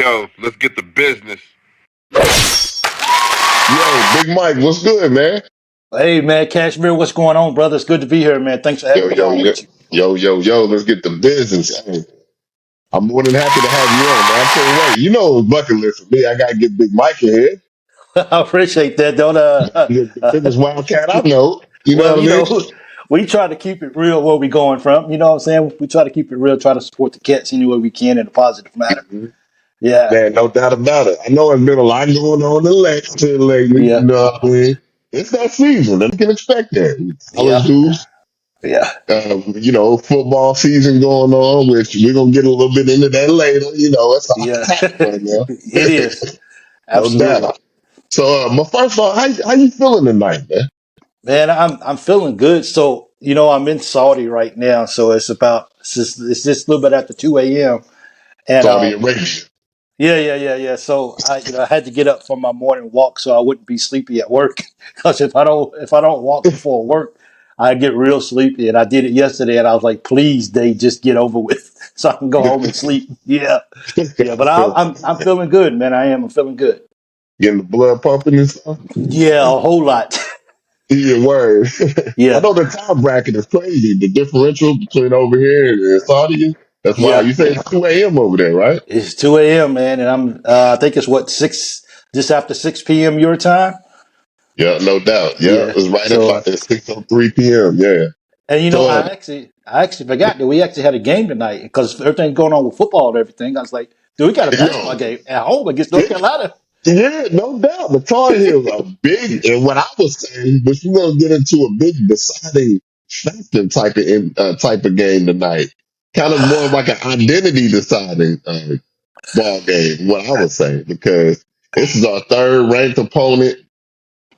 go. Let's get the business. Yo, Big Mike, what's good, man? Hey man, Cashmere, what's going on, brother? It's good to be here, man. Thanks for Yo, having me yo, on yo, with you. yo, let's get the business. Hey, I'm more than happy to have you on, man. I can't wait. You know, it's bucket list for me. I gotta get Big Mike in here. I appreciate that. Don't The biggest wildcat I know. You know well, what I mean? we try to keep it real where we going from. You know what I'm saying? We try to keep it real, try to support the cats any way we can in a positive manner. Mhm. Yeah, Man, no doubt about it. I know there's been a lot going on in Lexington lately. You yeah, know what I mean? It's that season, and you can expect that. College yeah, hoops, yeah, football season going on, which we're gonna get a little bit into that later. You know, it's a yeah. hot topic right now. It is. No Absolutely. doubt. So, my first thought, how you feeling tonight, man? Man, I'm feeling good. So, I'm in Saudi right now, so it's just a little bit after 2 a.m. And Saudi Arabia. Yeah. So I had to get up for my morning walk so I wouldn't be sleepy at work. Because if I don't walk before work, I get real sleepy. And I did it yesterday, and I was like, please, they just get over with so I can go home and sleep. Yeah, yeah. But I'm feeling good, man. I'm feeling good. Getting the blood pumping and stuff. Yeah, a whole lot. Yeah, word. I Yeah, know the time bracket is crazy. The differential between over here and Saudi, that's wild. yeah. You say it's 2 a.m. over there, right? It's 2 a.m., man, and I think it's what just after 6 p.m. your time. Yeah, no doubt. Yeah, Yeah. it's right at So 6:03 p.m. Yeah. And So, I actually forgot that we actually had a game tonight because everything's going on with football and everything. I was like, dude, we got a basketball yo, game at home against North yeah, Carolina. yeah, no doubt. The Tar Heels are big, and what I was saying, but we're gonna get into a big deciding factor type of game tonight. Kind of more like an identity deciding ball game. What I was saying, because this is our third ranked opponent.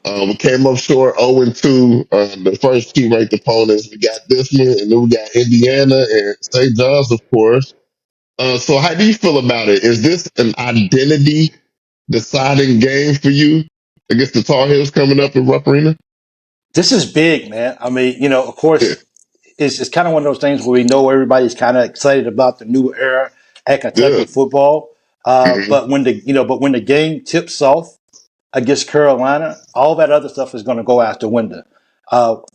We came up short 0-2. The first two ranked opponents, we got this one, and then we got Indiana and St. John's, of course. So how do you feel about it? Is this an identity deciding game for you against the Tar Heels coming up in Rupp Arena? This is big, man. I mean, of Yeah, course, it's kind of one of those things where we know everybody's kind of excited about the new era at yeah, Kentucky football. hmm But when the game tips off against Carolina, all that other stuff is going to go out the window.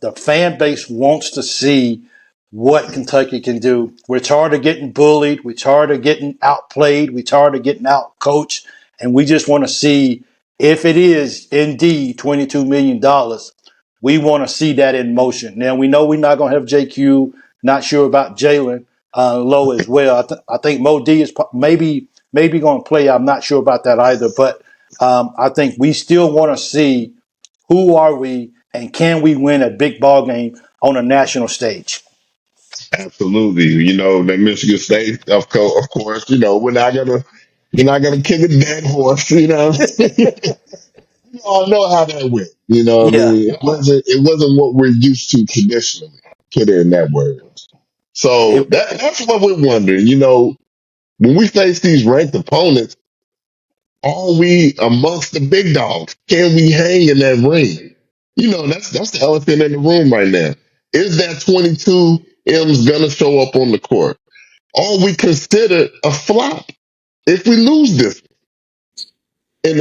The fan base wants to see what Kentucky can do. We're tired of getting bullied. We're tired of getting outplayed. We're tired of getting outcoached. And we just want to see if it is indeed $22 million. We want to see that in motion. Now, we know we're not going to have JQ. Not sure about Jalen Lowe as well. I think Mo D is maybe going to play. I'm not sure about that either. But I think we still want to see who are we and can we win a big ball game on a national stage. absolutely. That Michigan State, of course. We're not gonna kick a dead horse. You know, we all know how that went. You know what I Yeah, mean? It wasn't what we're used to traditionally. Put in that word. So it, that's what we're wondering. When we face these ranked opponents, are we amongst the big dogs? Can we hang in that ring? That's the elephant in the room right now. Is that 22 M's gonna show up on the court? Are we considered a flop if we lose this in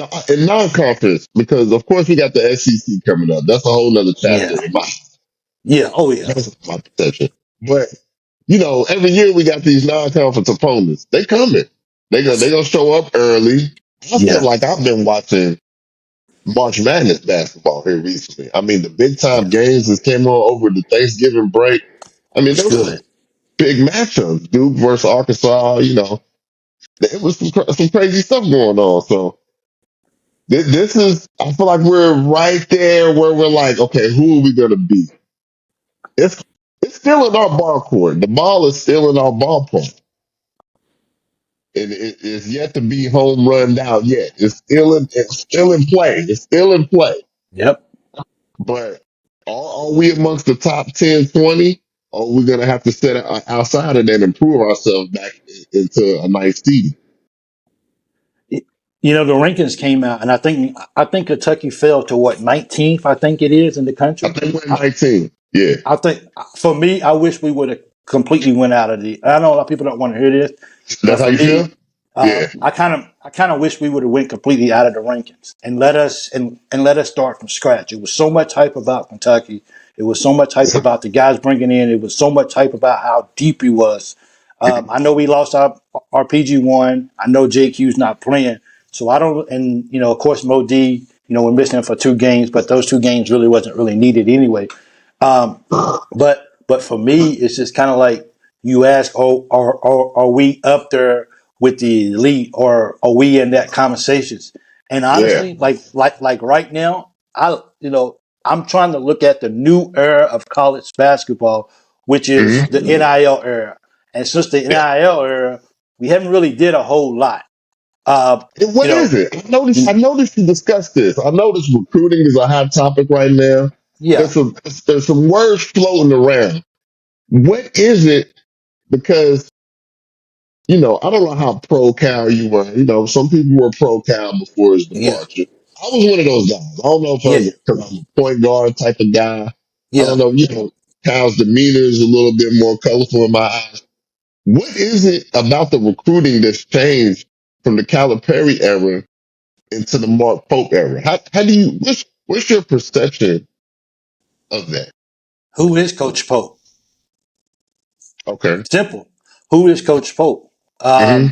non-conference? Because of course we got the SEC coming up. That's a whole nother chapter yeah, in my yeah. Oh yeah, that's my perception. But every year we got these non-conference opponents. They coming. They gonna show up early. I feel yeah, like I've been watching March Madness basketball here recently. I mean, the big yeah. time games that came on over the Thanksgiving break. I mean, It's those were good. big matchups. Duke versus Arkansas. There was some crazy stuff going on. So this is. I feel like we're right there where we're like, okay, who are we gonna beat? It's it's still in our ball court. The ball is still in our ballpark. It is yet to be home run out yet. It's still in play. It's still in play. Yep. But are we amongst the top 10, 20? Or are we going to have to set outside of that and prove ourselves back into a nice seed? The rankings came out, and I think Kentucky fell to what 19th. I think it is in the I country. think we're I, 19. Yeah. I think for me, I wish we would have completely went out of the. I know a lot of people don't want to hear this, but That's how for you feel? me, Yeah. I kind of I kind of wish we would have went completely out of the rankings and let us start from scratch. It was so much hype about Kentucky. It was so much hype about the guys bringing in. It was so much hype about how deep he was. I know we lost our PG1. I know JQ's not playing, so I don't. And of course, Mo D. We're missing him for 2 games, but those 2 games really wasn't really needed anyway. Um, but for me, it's just kind of like you ask, oh, are we up there with the elite, or are we in that conversations? And Yeah. honestly, like right now, I'm trying to look at the new era of college basketball, which is the Hmm. NIL era. And since the Yeah. NIL era, we haven't really did a whole lot. And You what is know, it? I noticed you discussed this. I noticed recruiting is a hot topic right now. yeah, There's some words floating around. What is it? Because I don't know how pro Cal you were. Some people were pro Cal before his yeah, departure. I was one of those guys. I don't know if I yeah, was because I'm a point guard type of guy. I yeah. don't know. Cal's demeanor is a little bit more colorful in my eyes. What is it about the recruiting that's changed from the Calipari era into the Mark Pope era? How do you what's your perception of that? Who is Coach Pope? Okay. Simple. Who is Coach Pope? Hmm.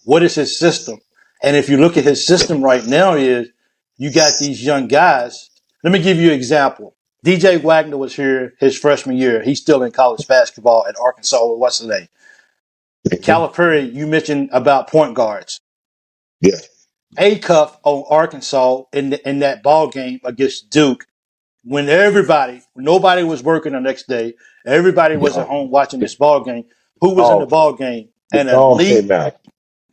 What is his system? And if you look at his system right now, is you got these young guys. Let me give you an example. DJ Wagner was here his freshman year. He's still in college basketball at Arkansas. What's the name? Calipari, you mentioned about point guards. Yeah. A cuff on Arkansas in that ball game against Duke when nobody was working the next day, everybody was at Yeah. home watching this ball game. Who was in the Dog. ball game? The An dog came elite out.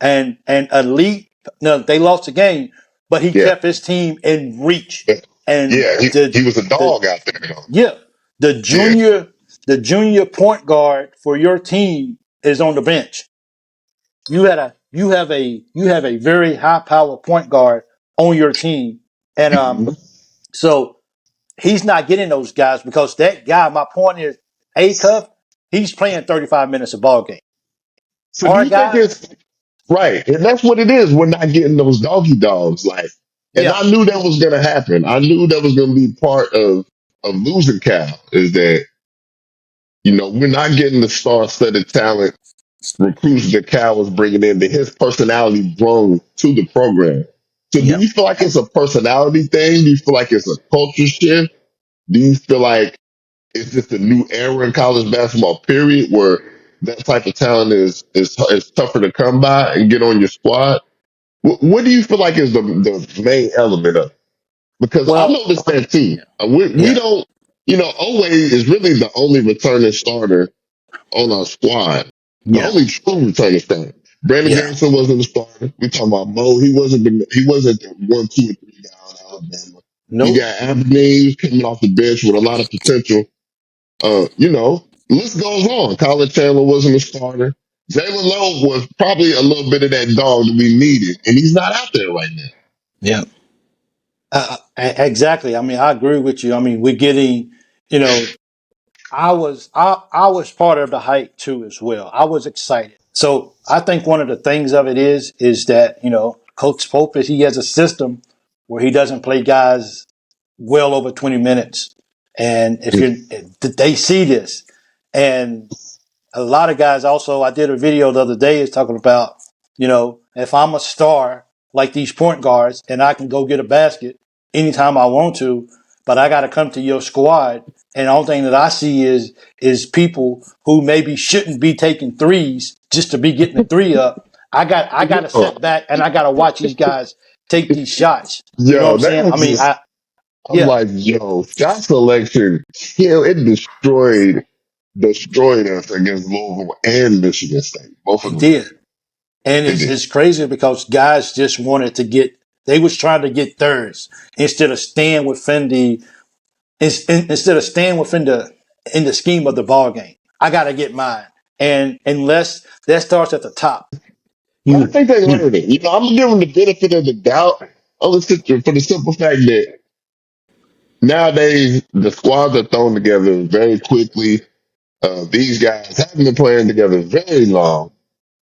and elite. No, they lost the game, but he Yeah. kept his team in reach. And Yeah. He was a the dog out there. yeah, the Yeah. junior point guard for your team is on the bench. You have a very high power point guard on your team, and Mhm. so he's not getting those guys because that guy. My point is, A Cuff, he's playing 35 minutes a ball game. So do Our you think guy, it's right? And that's what it is. We're not getting those doggy dogs. And yeah, I knew that was going to happen. I knew that was going to be part of losing Cal is that we're not getting the star-studded talent recruits that Cal was bringing in that his personality brung to the program. So do yeah. you feel like it's a personality thing? Do you feel like it's a culture shift? Do you feel like it's just a new era in college basketball, period, where that type of talent is tougher to come by and get on your squad? What do you feel like is the main element of it? Because I Well, noticed that too. yeah, We yeah, don't, Oway is really the only returning starter on our squad. The yeah, only true returning starter. Brandon yeah. Garrison wasn't a starter. We talking about Mo. He wasn't the 1, 2, or 3 guy in Alabama. You Nope. got Anthony who's coming off the bench with a lot of potential. List goes on. Colin Chandler wasn't a starter. Jalen Lowe was probably a little bit of that dog that we needed, and he's not out there right now. Yeah. Exactly. I mean, I agree with you. I mean, we're getting, you know, I was part of the hype too as well. I was excited. So I think one of the things of it is that Coach Pope he has a system where he doesn't play guys well over 20 minutes, and they see this, and a lot of guys also, I did a video the other day is talking about, if I'm a star like these point guards and I can go get a basket anytime I want to, but I got to come to your squad. And the only thing that I see is people who maybe shouldn't be taking threes just to be getting a three up. I got to Oh, sit back and I got to watch these guys take these shots. You know what yo, I'm that saying? I was mean, just. I'm yeah, like, yo, shot selection, it destroyed us against Louisville and Michigan State. Both of it them did. games. And It it's did. crazy because guys just wanted to they was trying to get thirds instead of staying within instead of staying within in the scheme of the ball game. I got to get mine. And unless that starts at the top, But I you, think they you, learned it. I'm gonna give them the benefit of the doubt for the simple fact that nowadays the squads are thrown together very quickly. These guys haven't been playing together very long,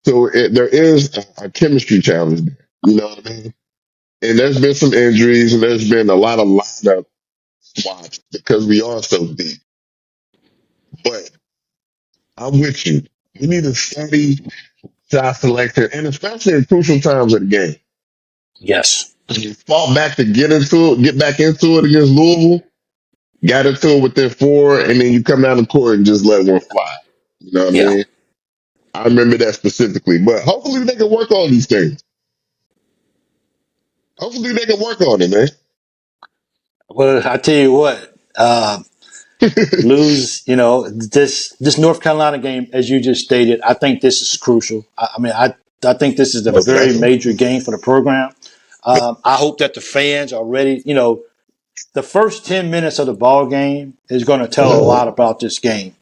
so there is a chemistry challenge. You know what I mean? And there's been some injuries and there's been a lot of lineup swaps because we are so deep. But I'm with you. We need to study shot selection, and especially in crucial times of the game. Yes. You fought back to get back into it against Louisville, got into it within four, and then you come down the court and just let one fly. You know what I Yeah. mean? I remember that specifically. But hopefully they can work on these things. Hopefully they can work on it, man. Well, I tell you what, lose, this North Carolina game, as you just stated, I think this is crucial. I think this is a Most very definitely. major game for the program. I hope that the fans are ready. The first 10 minutes of the ball game is going to tell a lot about this game.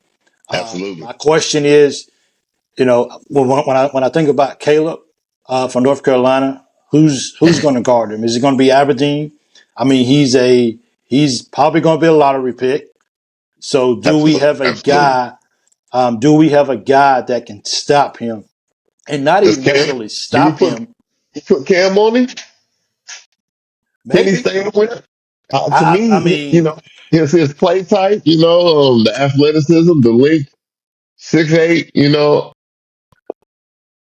Absolutely. My question is, when I think about Caleb from North Carolina, who's going to guard him? Is it going to be Aberdeen? I mean, he's probably going to be a lottery pick. So do we Absolutely. have a Absolutely. guy? Do we have a guy that can stop him, and not Does even Cam, necessarily do we stop put, him? you put Cam on him? Can he Maybe. stay up with it? To I me, mean, his play type, the athleticism, the length, 6'8",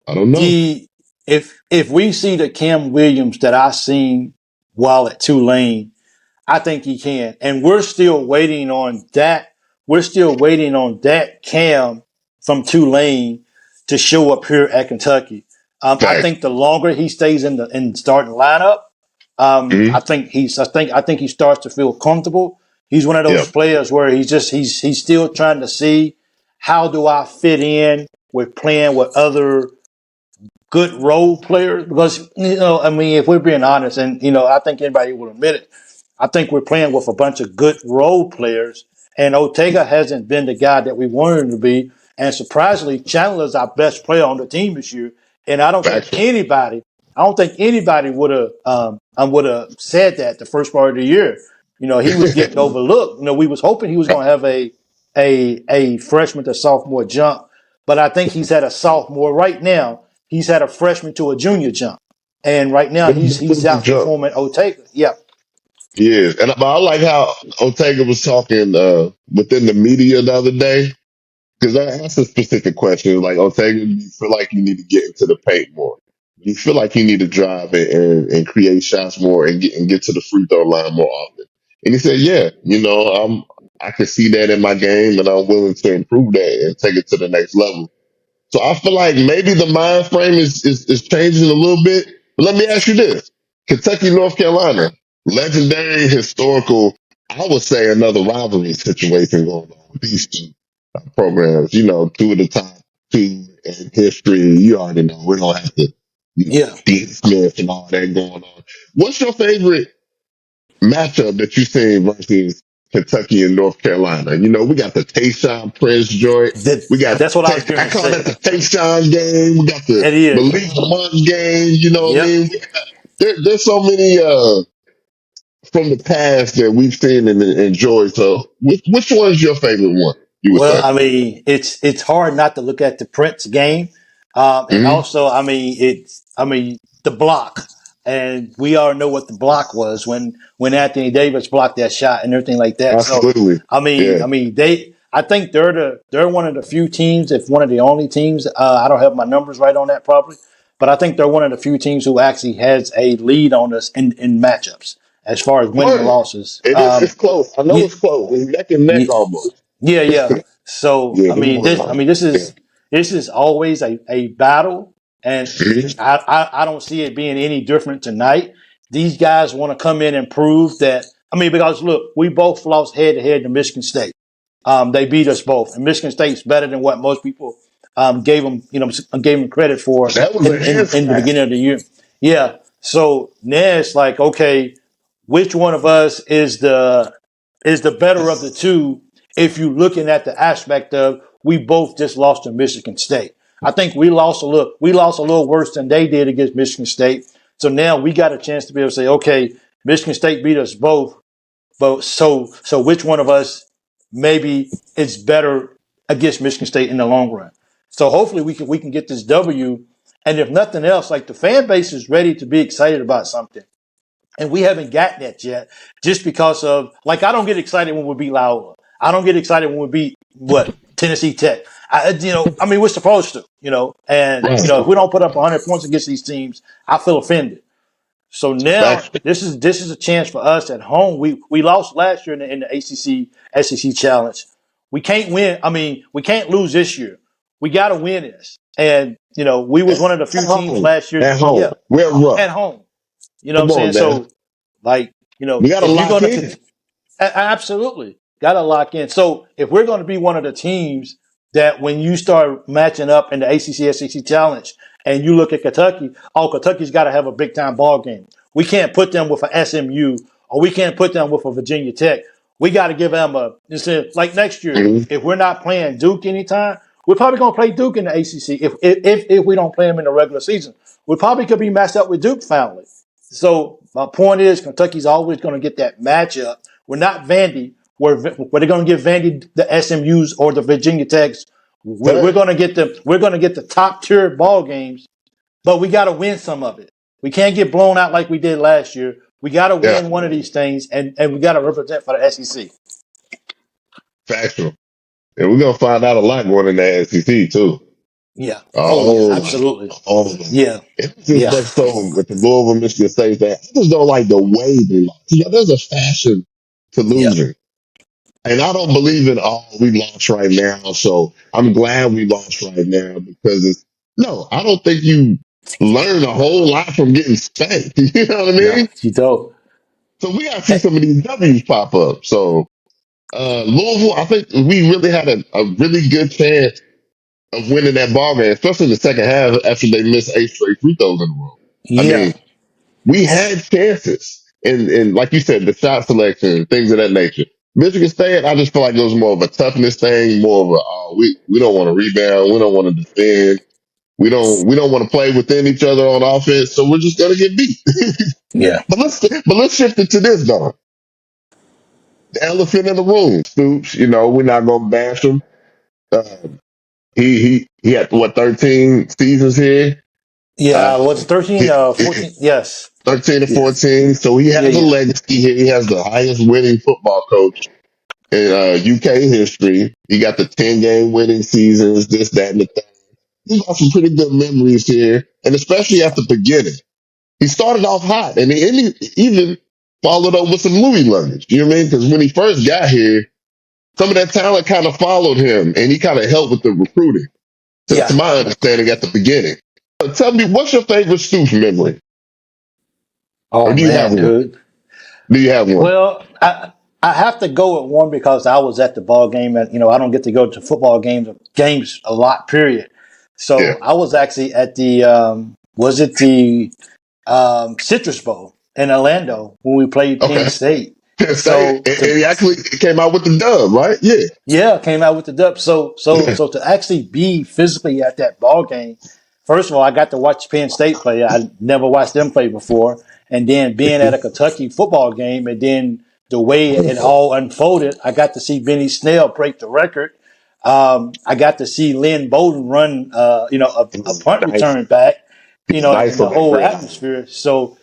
I don't know. the if we see the Cam Williams that I seen while at Tulane, I think he can. And we're still waiting on that. We're still waiting on that Cam from Tulane to show up here at Kentucky. I Facts. think the longer he stays in the starting lineup, Hmm. I think he starts to feel comfortable. He's one of Yeah. those players where he's still trying to see how do I fit in with playing with other good role players, because I mean, if we're being honest, and I think anybody will admit it, I think we're playing with a bunch of good role players, and Ortega hasn't been the guy that we wanted him to be. And surprisingly, Chandler's our best player on the team this year, and Facts. I don't think anybody would have said that the first part of the year. He was getting overlooked. We was hoping he was going to have a freshman to sophomore jump, but I think he's had a sophomore right now. He's had a freshman to a junior jump, and right now he's Definitely jump. outperforming Ortega. Yeah, He is. But I like how Ortega was talking within the media the other day. Because I asked a specific question, like, Ortega, do you feel like you need to get into the paint more? Do you feel like you need to drive and create shots more and get to the free throw line more often? And he said, yeah, I can see that in my game and I'm willing to improve that and take it to the next level. So I feel like maybe the mind frame is changing a little bit. But let me ask you this. Kentucky, North Carolina, legendary, historical, I would say another rivalry situation going on with these two programs. Two of the top two in history. You already know. We don't have to, yeah. Dean Smith and all that going on. What's your favorite matchup that you've seen versus Kentucky and North Carolina? We got the Tayshaun Prince joint. We got That's what I was going I to call say. that the Tayshaun game. We got the It is. Malik Monk game. You know what I Yep. mean? There's so many from the past that we've seen and enjoyed. So which one is your favorite one? You would Well, say? I mean, it's hard not to look at the Prince game, and Hmm. also, I mean the block, and we all know what the block was when Anthony Davis blocked that shot and everything like that. So, Absolutely. Yeah. I think they're one of the few teams, if one of the only teams. I don't have my numbers right on that probably, but I think they're one of the few teams who actually has a lead on us in matchups as far as winning and But losses. it is. It's close. I know Yeah, it's close. It's neck and neck almost. yeah, yeah. So Yeah. Them boys are- Yeah. this is always a battle, and Mhm. I don't see it being any different tonight. These guys want to come in and prove that. I mean, because look, we both lost head to head to Michigan State. They beat us both, and Michigan State's better than what most people gave them credit for That was a hand in the slap. beginning of the year. Yeah. So now it's like, okay, which one of us is the better of the two if you're looking at the aspect of we both just lost to Michigan State. I think we lost a little worse than they did against Michigan State. So now we got a chance to be able to say, okay, Michigan State beat us both, but so which one of us maybe is better against Michigan State in the long run? So hopefully we can get this W, And if nothing else, like the fan base is ready to be excited about something. And we haven't gotten that yet just because of, like, I don't get excited when we beat Loyola. I don't get excited when we beat, Tennessee Tech. I mean, we're supposed to, and, Right. if we don't put up 100 points against these teams, I feel offended. So now Factual. this is a chance for us at home. We lost last year in the ACC SEC Challenge. We can't win. I mean, we can't lose this year. We got to win this. And we was one of the At few teams home. last year. At home. Yeah, We're rough. at home. You know what I'm Come saying? on now. So, like, We got to if you're lock going in. to absolutely. Got to lock in. So if we're going to be one of the teams that when you start matching up in the ACC SEC Challenge and you look at Kentucky, Kentucky's got to have a big time ball game. We can't put them with a SMU or we can't put them with a Virginia Tech. We got to give them like next year. Mhm. If we're not playing Duke anytime, we're probably going to play Duke in the ACC. If we don't play them in the regular season, we probably could be matched up with Duke finally. So my point is, Kentucky's always going to get that matchup. We're not Vandy, where they're going to give Vandy the SMUs or the Virginia Techs. We're Fact. going to get the top tier ball games, but we got to win some of it. We can't get blown out like we did last year. We got to Yeah. win one of these things, and we got to represent for the SEC. Factual. And we're gonna find out a lot going in the SEC too. Yeah. A Oh yeah. whole lot. Absolutely. A whole lot. Yeah. It's just Yeah. much so with the Louisville, Michigan State that I just don't like the way they lost. There's a fashion to Yeah. losing. And I don't believe in, we lost right now. So I'm glad we lost right now because no, I don't think you learn a whole lot from getting spanked. You know what I No, mean? you don't. So we got to see some of these W's pop up. So, Louisville, I think we really had a really good chance of winning that ball game, especially in the second half after they missed 8 straight free throws in a row. I Yeah. mean, we had chances. And like you said, the shot selection, things of that nature. Michigan State, I just feel like it was more of a toughness thing, more of we don't want to rebound, we don't want to defend, we don't want to play within each other on offense, so we're just gonna get beat. Yeah. But let's shift it to this though. The elephant in the room, Stoops. We're not gonna bash him. Uh, he had what 13 seasons here. Yeah. Uh, Was it 13, 14? Yes. 13 to Yeah. 14. So he Yeah. has a Yeah. legacy here. He has the highest winning football coach in UK history. He got the 10-game winning seasons, this, that, and the third. He's got some pretty good memories here, and especially at the beginning. He started off hot, and he even followed up with some Louis luggage. You know what I mean? Because when he first got here, some of that talent kind of followed him, and he kind of helped with the recruiting, to Yeah. my understanding, at the beginning. Tell me, what's your favorite Stoops memory? Or Oh do you have man, one? dude. Do you have one? Well, I have to go with one because I was at the ball game, and I don't get to go to football games a lot. Period. Yeah. So I was actually at the was it the Citrus Bowl in Orlando when we played Penn Okay. State. Penn State, So and he actually came out with the dub, right? Yeah. yeah, came out with the dub. Yeah. So to actually be physically at that ball game, first of all, I got to watch Penn State play. I never watched them play before, and then being at a Kentucky football game, and then the way it all unfolded, I got to see Benny Snell break the record. I got to see Lynn Bowden run, a punt Nice. return back, Nice and the on that whole grab. atmosphere. So,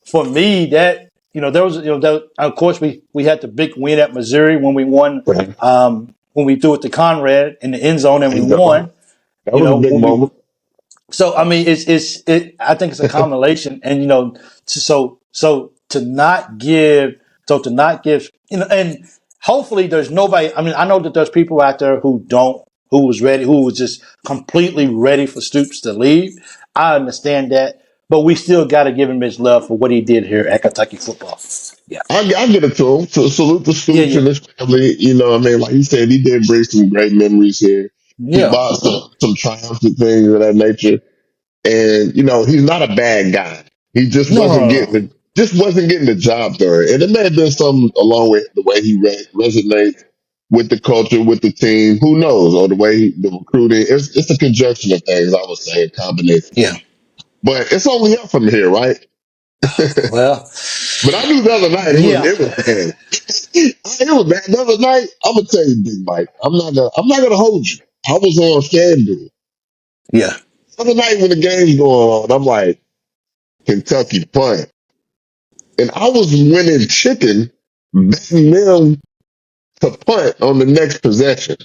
for me, that there was, of course, we had the big win at Missouri when we won, Right. when we threw it to Conrad in the end zone and we That won. was a big When we moment. so I mean, I think it's a combination, and so to not give, and hopefully there's nobody. I mean, I know that there's people out there who was ready, who was just completely ready for Stoops to leave. I understand that, but we still got to give him his love for what he did here at Kentucky football. Yeah, I get it to him. So salute the yeah, Stoops yeah, and his family. What I mean, like you said, he did bring some great memories here. He yeah. bought some triumphant things of that nature. And he's not a bad guy. He just No, wasn't no, getting no. the job done. And it may have been some along with the way he resonates with the culture, with the team. Who knows? Or the way the recruiting. It's a conjunction of things. I would say a combination. Yeah. But it's only up from here, right? Well, But I knew the other night yeah, it was bad. It was bad. The other night, I'm gonna tell you, Big Mike. I'm not gonna hold you. I was on FanDuel. yeah. other night when the game's going on, I'm like, Kentucky punt. And I was winning chicken, betting them to punt on the next possession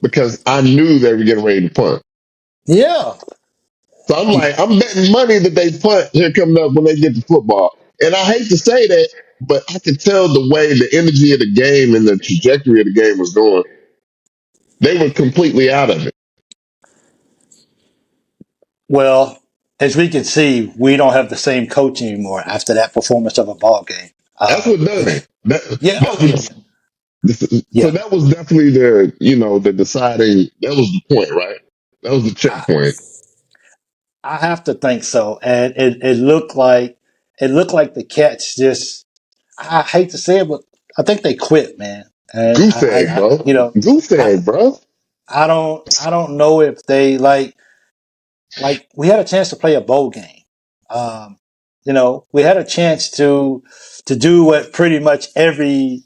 because I knew they were getting ready to punt. Yeah. So I'm like, I'm betting money that they punt here coming up when they get the football. And I hate to say that, but I could tell the way the energy of the game and the trajectory of the game was going. They were completely out of it. Well, as we can see, we don't have the same coach anymore after that performance of a ball game. That's what done it. Yeah. Oh, That yeah. was so Yeah. that was definitely the deciding. That was the point, right? That was the I, checkpoint. I have to think so. And it looked like the Cats just. I hate to say it, but I think they quit, man. And Goose egg, bro. you know, Goose I egg, bro. I don't know if they like we had a chance to play a bowl game. Um, we had a chance to do what pretty much every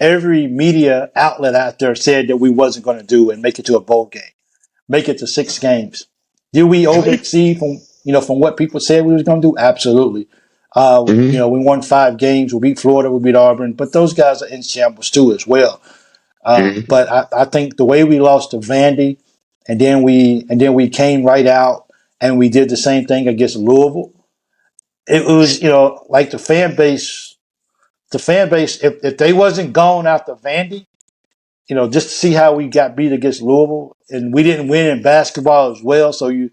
media outlet out there said that we wasn't going to do and make it to a bowl game, make it to 6 games. Did we Right? overexceed from what people said we was going to do? Absolutely. Mm-hmm. We won 5 games. We beat Florida. We beat Auburn. But those guys are in shambles too as well. Mm-hmm. But I think the way we lost to Vandy, and then we came right out and we did the same thing against Louisville. It was like the fan base. The fan base, if they wasn't gone after Vandy, just to see how we got beat against Louisville, and we didn't win in basketball as well. So you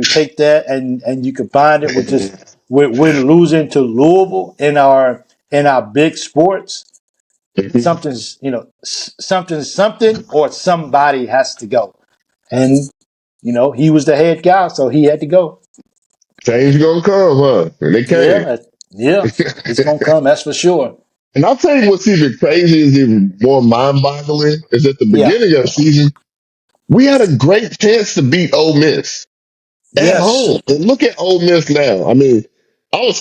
take that and you combine it with just we're losing to Louisville in our big sports. Mm-hmm. Something or somebody has to go, and he was the head guy, so he had to go. Change gonna come, huh? And they came. Yeah, yeah, it's gonna come. That's for sure. And I'll tell you what's even crazy is even more mind-boggling is at the Yeah. beginning of the season, we had a great chance to beat Ole Miss at Yes. home. And look at Ole Miss now. I mean, I was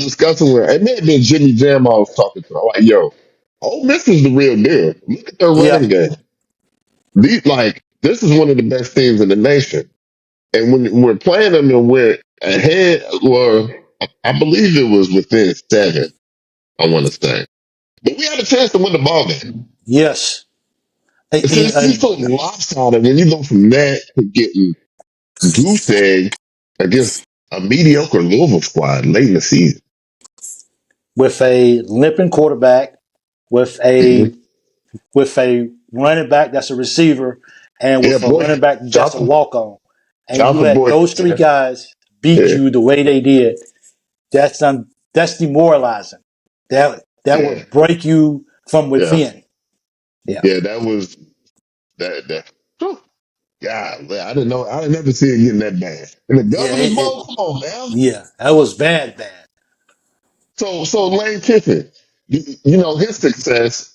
discussing with, it may have been Jimmy Jam I was talking to. I'm like, yo, Ole Miss is the real deal. Look at their Yeah. running game. This is one of the best teams in the nation. And when we're playing them and we're ahead, or I believe it was within 7, I want to say. But we had a chance to win the ball game. Yes. It's just so lopsided when you go from that to getting goose egg against a mediocre Louisville squad late in the season. With a limping quarterback, with a Mhm. with a running back that's a receiver, and Yeah, with a boy. running back that's Shout a to, walk on, and shout you to let boy. those three guys beat Yeah, you the way they did. That's demoralizing. That yeah, would break you from yeah. within. Yeah. Yeah, that was that. Whew. God, I didn't know. I didn't never see it getting that bad. And the Yeah. Governor's Bowl, come on, man. Yeah. That was bad. Bad. So Lane Kiffin, his success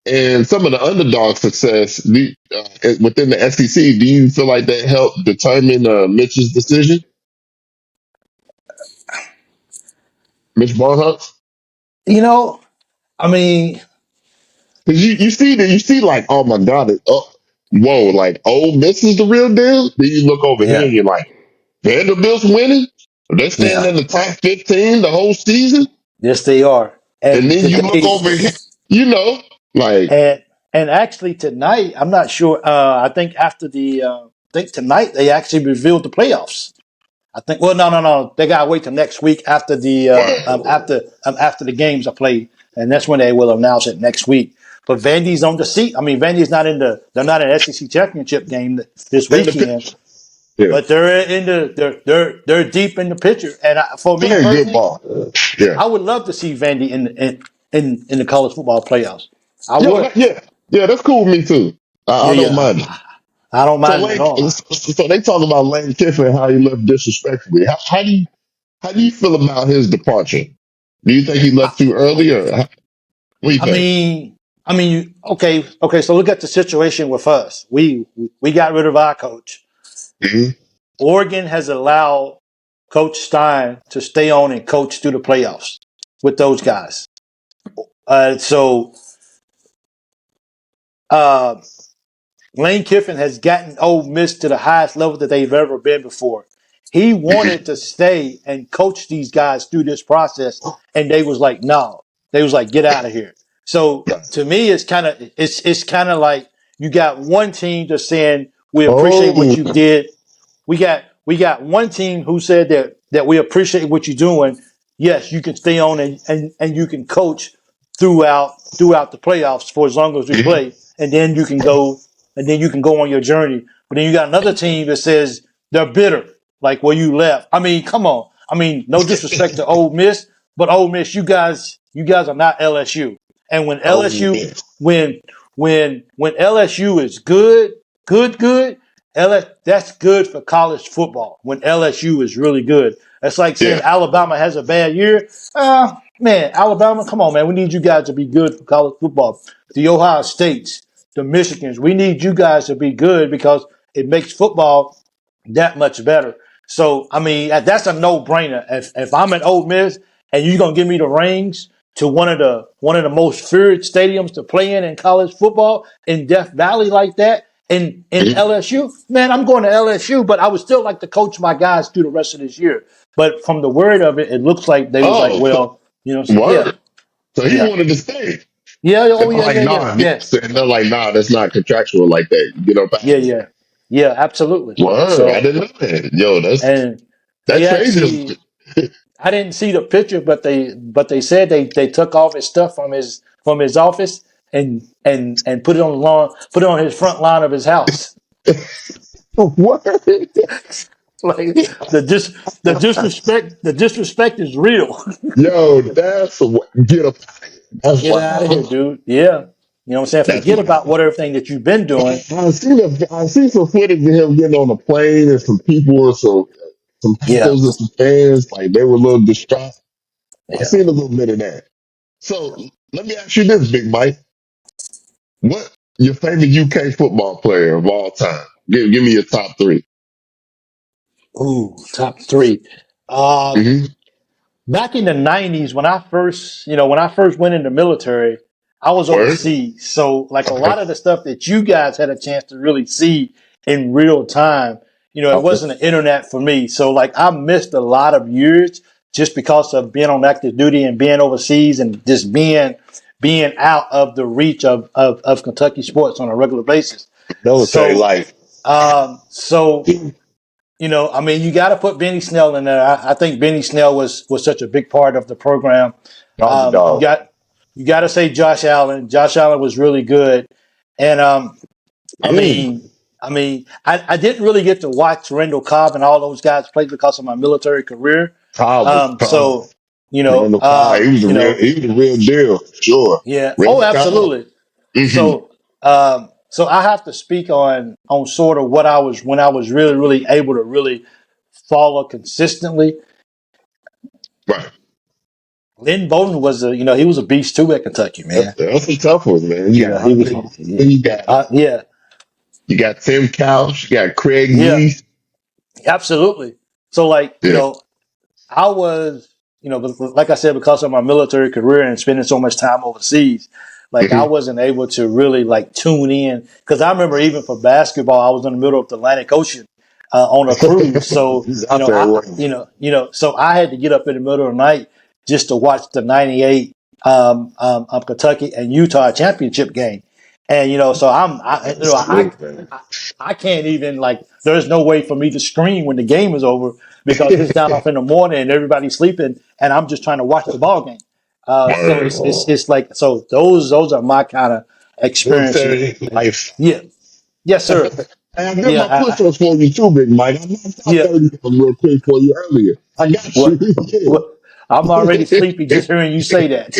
and some of the underdog success within the SEC. Do you feel like that helped determine Mitch's decision, Mitch Barnhart? You know. I mean. Because you see like, oh my God, whoa, like Ole Miss is the real deal. Then you look over here Yeah. and you're like, Vanderbilt's winning. They're staying Yeah. in the top 15 the whole season. Yes, they are. And And then you look today, over here, you know, like, and and actually tonight, I'm not sure. I think I think tonight they actually revealed the playoffs. I think. Well, no, no, no. They gotta wait till next week after after the games are played, and that's when they will announce it next week. But Vandy's on the seat. I mean, Vandy's not in the. They're not an SEC championship game this they're in the weekend, picture. Yeah, but they're in the. They're deep in the picture. And for me playing good personally, ball. Yeah. I would love to see Vandy in the college football playoffs. I Yo, would. yeah, that's cool with me too. Yeah, I don't yeah. mind it. I don't So mind it at Lane, all. so they talk about Lane Kiffin and how he left disrespectfully. How do you feel about his departure? Do you think he I, left too early, or what do you I think? mean, okay. So look at the situation with us. We got rid of our coach. Hmm. Oregon has allowed Coach Stein to stay on and coach through the playoffs with those guys. So uh, Lane Kiffin has gotten Ole Miss to the highest level that they've ever been before. He wanted to stay and coach these guys through this process, and they was like, no. They was like, get out of here. So to me, it's kind of like you got one team just saying we appreciate what Oh, you did. We got one team who said that we appreciate what you're doing. Yes, you can stay on and you can coach throughout the playoffs for as long as we mhm. play, and then you can go on your journey. But then you got another team that says they're bitter, like where you left. I mean, come on. I mean, no disrespect to Ole Miss, but Ole Miss, you guys are not LSU. And when Oh, LSU yes. when LSU is good, that's good for college football. When LSU is really good, that's like saying Yeah. Alabama has a bad year. Man, Alabama, come on, man. We need you guys to be good for college football. The Ohio States, the Michigans, we need you guys to be good because it makes football that much better. So, I mean, that's a no-brainer. If I'm at Ole Miss and you're gonna give me the rings to one of the most feared stadiums to play in college football in Death Valley like that in Mhm. LSU, man, I'm going to LSU. But I would still like to coach my guys through the rest of this year. But from the word of it, it looks like they was like, Oh, so well, yeah, word. So he yeah, wanted to stay. yeah, They're oh yeah, like, yeah, yeah, nah, yeah, they're like, nah, that's not contractual like that. You get up out yeah, of here. yeah, yeah, absolutely. Word. I So didn't know that. Yo, and they that's crazy. actually I didn't see the picture, but they said they took all his stuff from his office and put it on the lawn, put it on his front lawn of his house. Word. Like the disrespect is real. Yo, get up out of here. That's Get out of here, wild. dude. Yeah. You know what I'm saying? That's Forget about wild. what everything that you've been doing. I seen some footage of him getting on a plane and some people and some Yeah. tacos and some fans, like they were a little distraught. I Yeah. seen a little bit of that. So let me ask you this, Big Mike. What your favorite UK football player of all time? Give me your top three. Ooh, top three. Uh Mm-hmm. Back in the '90s, when I first went in the military, I was Word. overseas. So, like a Okay. lot of the stuff that you guys had a chance to really see in real time, it Okay. wasn't the internet for me. So, like, I missed a lot of years just because of being on active duty and being overseas and just being out of the reach of Kentucky sports on a regular basis. Military So, life. so I mean, you got to put Benny Snell in there. I think Benny Snell was such a big part of the program. Doggy You dog. got to say Josh Allen. Josh Allen was really good, and I Mm. mean, I didn't really get to watch Randall Cobb and all those guys play because of my military career. Cobb was tough. So you know, Randall Cobb, um, you know, he was the real deal, for sure. yeah. Oh, Randall Cobb. absolutely. Mm-hmm. So I have to speak on sort of what I was when I was really really able to really follow consistently. Right. Lynn Bowden he was a beast too at Kentucky, man. That's some tough ones, man. You got Yeah, he was. Andre, Yeah, you got Tim Couch, you got Craig yeah, Yeast. absolutely. So, like, Yeah. I was, like I said, because of my military career and spending so much time overseas, like I Mm-hmm. wasn't able to really like tune in because I remember even for basketball, I was in the middle of the Atlantic Ocean on a cruise. So, He's out there running. so I had to get up in the middle of the night just to watch the '98 Kentucky and Utah championship game. And so That's sweet, man. I can't even like. There's no way for me to scream when the game is over because it's down off in the morning and everybody's sleeping, and I'm just trying to watch the ball game. So Word. it's like so those are my kind of experiences. Military life. Yeah, yes, sir. And I did Yeah, my push-ups for you too, Big Mike. I knocked out yeah. 30 of them real quick for you earlier. I got you. What? What? I'm already sleepy just hearing you say that.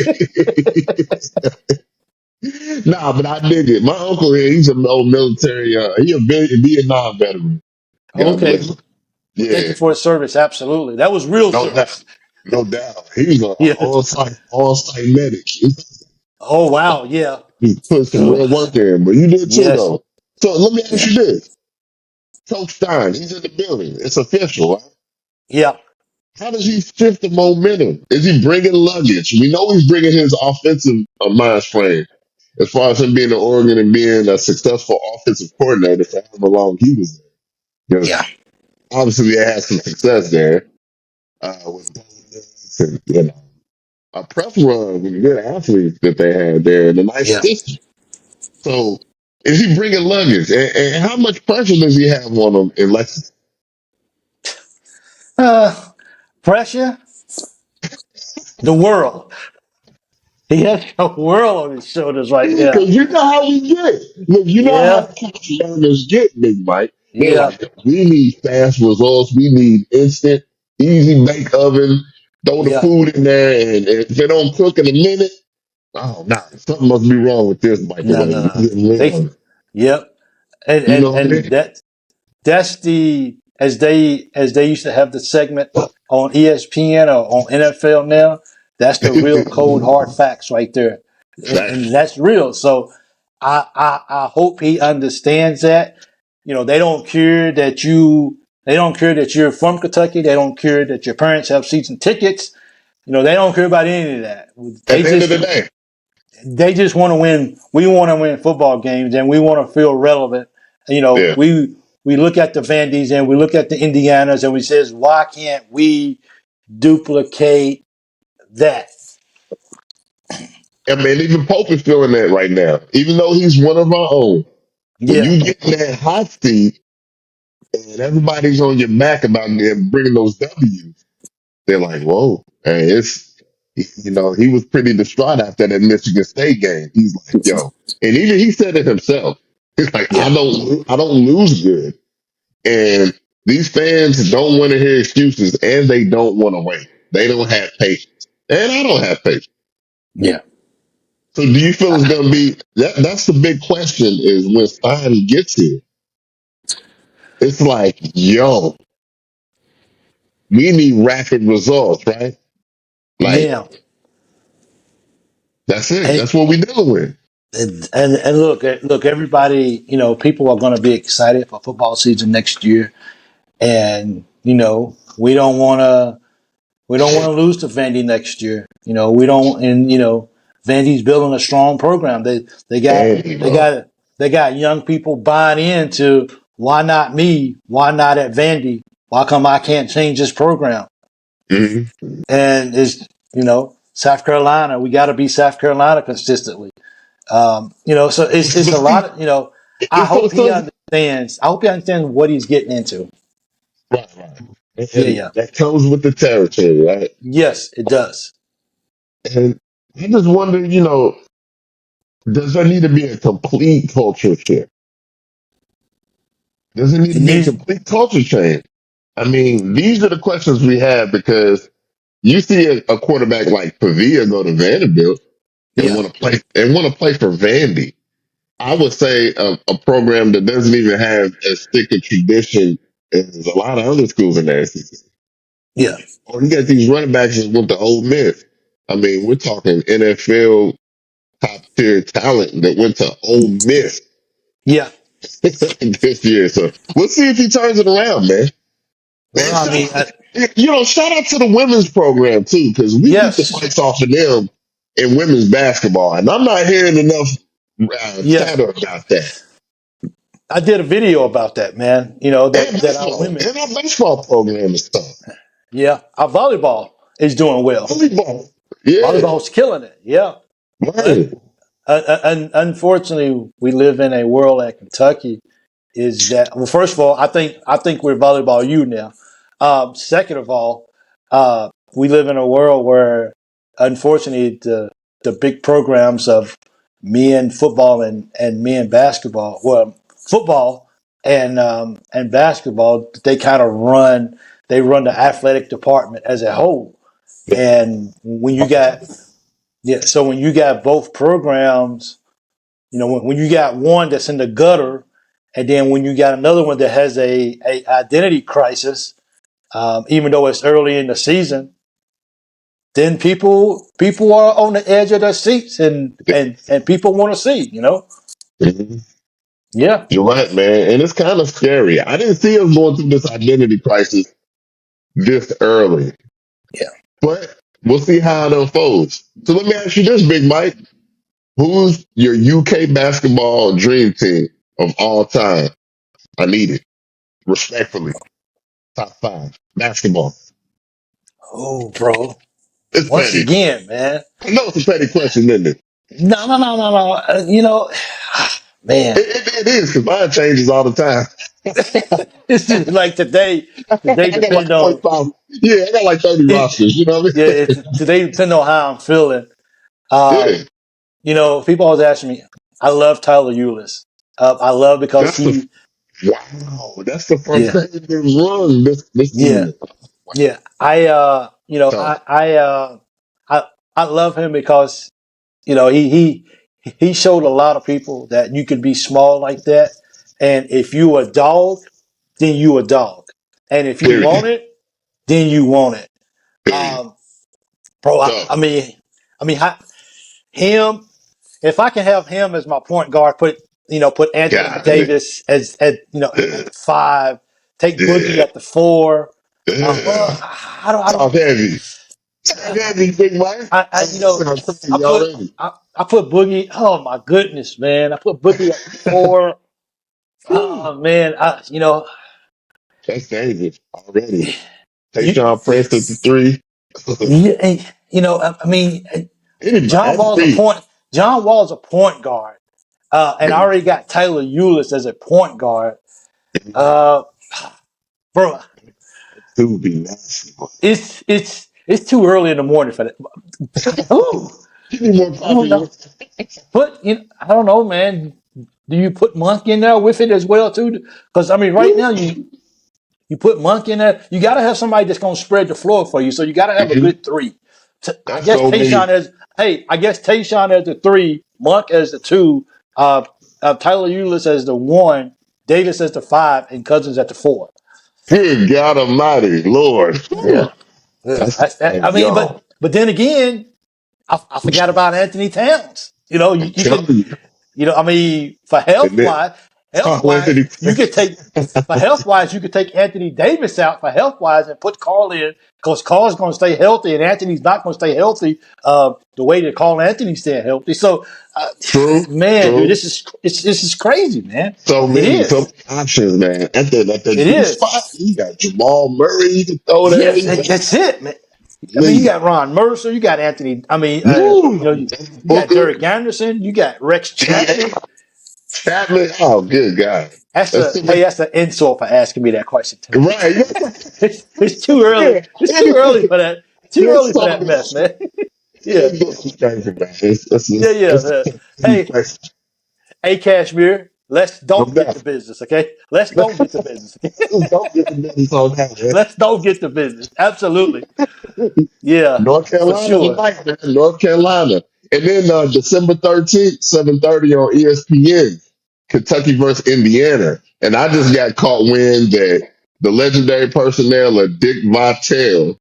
Nah, but I dig it. My uncle here, he's an old military, he a Vietnam veteran. God Okay. bless him. Well, thank Yeah, you for the service. Absolutely, that was real no doubt. service. No doubt. He's an Yeah. on-site medic. Oh wow. Yeah. He put some Ugh. real work in, but you did too, Yes. though. So let me ask Yeah. you this. Coach Stein, he's in the building. It's official, right? Yeah. How does he shift the momentum? Is he bringing luggage? We know he's bringing his offensive mind frame. as far as him being in Oregon and being a successful offensive coordinator for however long he was there. Yeah. Because obviously they had some success there with bonus and a press run with good athletes that they had there and a nice Yeah. system. So is he bringing luggage? And how much pressure does he have on him in Lexington? Uh, Pressure, the world. He has the world on his shoulders right now. Because you know how we get. Look, you know how Yeah. coach learners get, Big Mike. They're Yeah. like, we need fast results. We need instant, easy bake oven. Throw the Yeah. food in there, and if it don't cook in a minute, oh, no, something must be wrong with this No, microwave. no, You no. didn't live They, on it. yep. And You and know what I and mean? that's the as they used to have the segment on ESPN or on NFL now. That's the real cold hard facts right there, and Facts. that's real. So I hope he understands that. They don't care that you're from Kentucky. They don't care that your parents have season tickets. They don't care about any of that. At They the end of just the day, they just want to win. We want to win football games, and we want to feel relevant. yeah. We look at the Vandys and we look at the Indianas, and we says, why can't we duplicate that? I mean, even Pope is feeling that right now. Even though he's one of our own, when Yeah, you get in that hot seat and everybody's on your back about bringing those W's, they're like, whoa, hey, he was pretty distraught after that Michigan State game. He's like, yo, and even he said it himself. He's like, yeah, I don't lose good. And these fans don't want to hear excuses and they don't want to wait. They don't have patience. And I don't have patience. yeah, So do you feel it's going to be, that's the big question is when Stein gets here, it's like, yo, we need rapid results, right? Like, yeah. that's it. And That's what we're dealing with. and look, everybody. People are going to be excited for football season next year, and we don't want to lose to Vandy next year. We don't, and Vandy's building a strong program. They got Hey, they bro. got they got young people buying into why not me? Why not at Vandy? Why come I can't change this program? Mhm. And it's South Carolina. We got to be South Carolina consistently. So it's But a see, lot of I so, hope he so, understands. I hope he understands what he's getting into. right, right. Yeah, And yeah. that comes with the territory, right? Yes, it does. And I just wonder, does there need to be a complete culture shift? Does it need It to be a needs. complete culture change? I mean, these are the questions we have because you see a quarterback like Pavia go to Vanderbilt and Yeah, want to play for Vandy. I would say a program that doesn't even have as thick a tradition as a lot of other schools in the SEC. yeah, Or you got these running backs that went to Ole Miss. I mean, we're talking NFL top tier talent that went to Ole Miss yeah. this year. So we'll see if he turns it around, man. Well, And I mean, shout out to the women's program too, because we beat the yes, fights off of them in women's basketball, and I'm not hearing enough yeah. chatter about that. I did a video about that, man. That our women, And our baseball program is tough. yeah, our volleyball is doing well. Volleyball, yeah, Volleyball's killing it. Yeah, but right. unfortunately, we live in a world at Kentucky is that well, first of all, I think we're volleyball U now. Second of all, we live in a world where unfortunately the big programs of men football and men basketball, well, football and basketball, they run the athletic department as a whole. And when you got both programs, when you got one that's in the gutter, and then when you got another one that has a identity crisis, even though it's early in the season, then people are on the edge of their seats, and people want to see. Mhm. Yeah, You're right, man, and it's kind of scary. I didn't see us going through this identity crisis this early, yeah. but we'll see how it unfolds. So let me ask you this, Big Mike. Who's your UK basketball dream team of all time? I need it. Respectfully. Top five. Basketball. Oh, bro. It's Once petty. again, man. I know it's a petty question, isn't it? No, no, no, no, no. Man, It is, because mine changes all the time. it's just like today. Today I got like depending on 25. Yeah, I got like 30 it. rosters, you know what Yeah, I mean? today depending on how I'm feeling. Yeah. Um, people always ask me. I love Tyler Eulis. I love because That's the he. wow. That's the first Yeah, thing that run this yeah, season. Wow. yeah. Tough. I love him because he showed a lot of people that you can be small like that, and if you a dog, then you a dog, and if you want Period. it, then you want it. Period. Um, bro, Tough. him. If I can have him as my point guard, put Anthony God. Yeah. Davis as at at the five, take Boogie Yeah. at the four. Yeah. I Talk don't. heavy. Talk heavy, big man. I That sounds I crazy put already. I put Boogie. Oh my goodness, man! I put Boogie at the four. Whew. Oh man, That's dangerous already. you, Tayshaun Prince at the three. I mean, Anybody, John that's Wall's a three. point. John Wall's a point guard, and I already got Taylor Eulis as a point guard. Uh, bro, Two would be nasty. it's too early in the morning for that. Ooh, Give me more I don't know. popular. I don't know, man. Do you put Monk in there with it as well too? Because I mean, right now you put Monk in there, you got to have somebody that's going to spread the floor for you. So you got to have a Mhm. good three. I That's guess so Tayshaun many. as I guess Tayshaun as the three, Monk as the two, Tyler Eulis as the one, Davis as the five, and Cousins at the four. Good God Almighty, Lord. Whew. Yeah, yeah. That's I mean, young. but then again, I forgot about Anthony Towns. I'm You could. telling you. I mean, for And then health Carl wise, Anthony you could Towns. take for health wise, you could take Anthony Davis out for health wise and put Carl in because Carl's going to stay healthy and Anthony's not going to stay healthy the way that Carl Anthony's staying healthy. So, True, man, dude, true. this is crazy, man. It So is. many options, man. At the It two is. spot, you got Jamal Murray you can throw there. Yes, You got that's it, man. I mean, you Lee. got Ron Mercer, you got Anthony. I mean, Woo! you got Booker. Derek Anderson, you got Rex Yeah. Chapman. Chapman. Oh, good God. That's too many. That's an insult for asking me that question too. Right. It's too early. Yeah. It's too early Anything. for that. Too This early for song that mess, is man. Yeah, this is crazy, man. yeah, yeah. Hey, It's hey, Cashmere. Let's no don't get doubt. to business, okay? Let's don't get to business. Okay? Don't get the business on that, Let's don't get to business. Absolutely. man. Yeah, North for Carolina sure. tonight, man. North Carolina. And then December 13th, 7:30 on ESPN, Kentucky versus Indiana. And I just got caught wind that the legendary personnel of Dick Vitale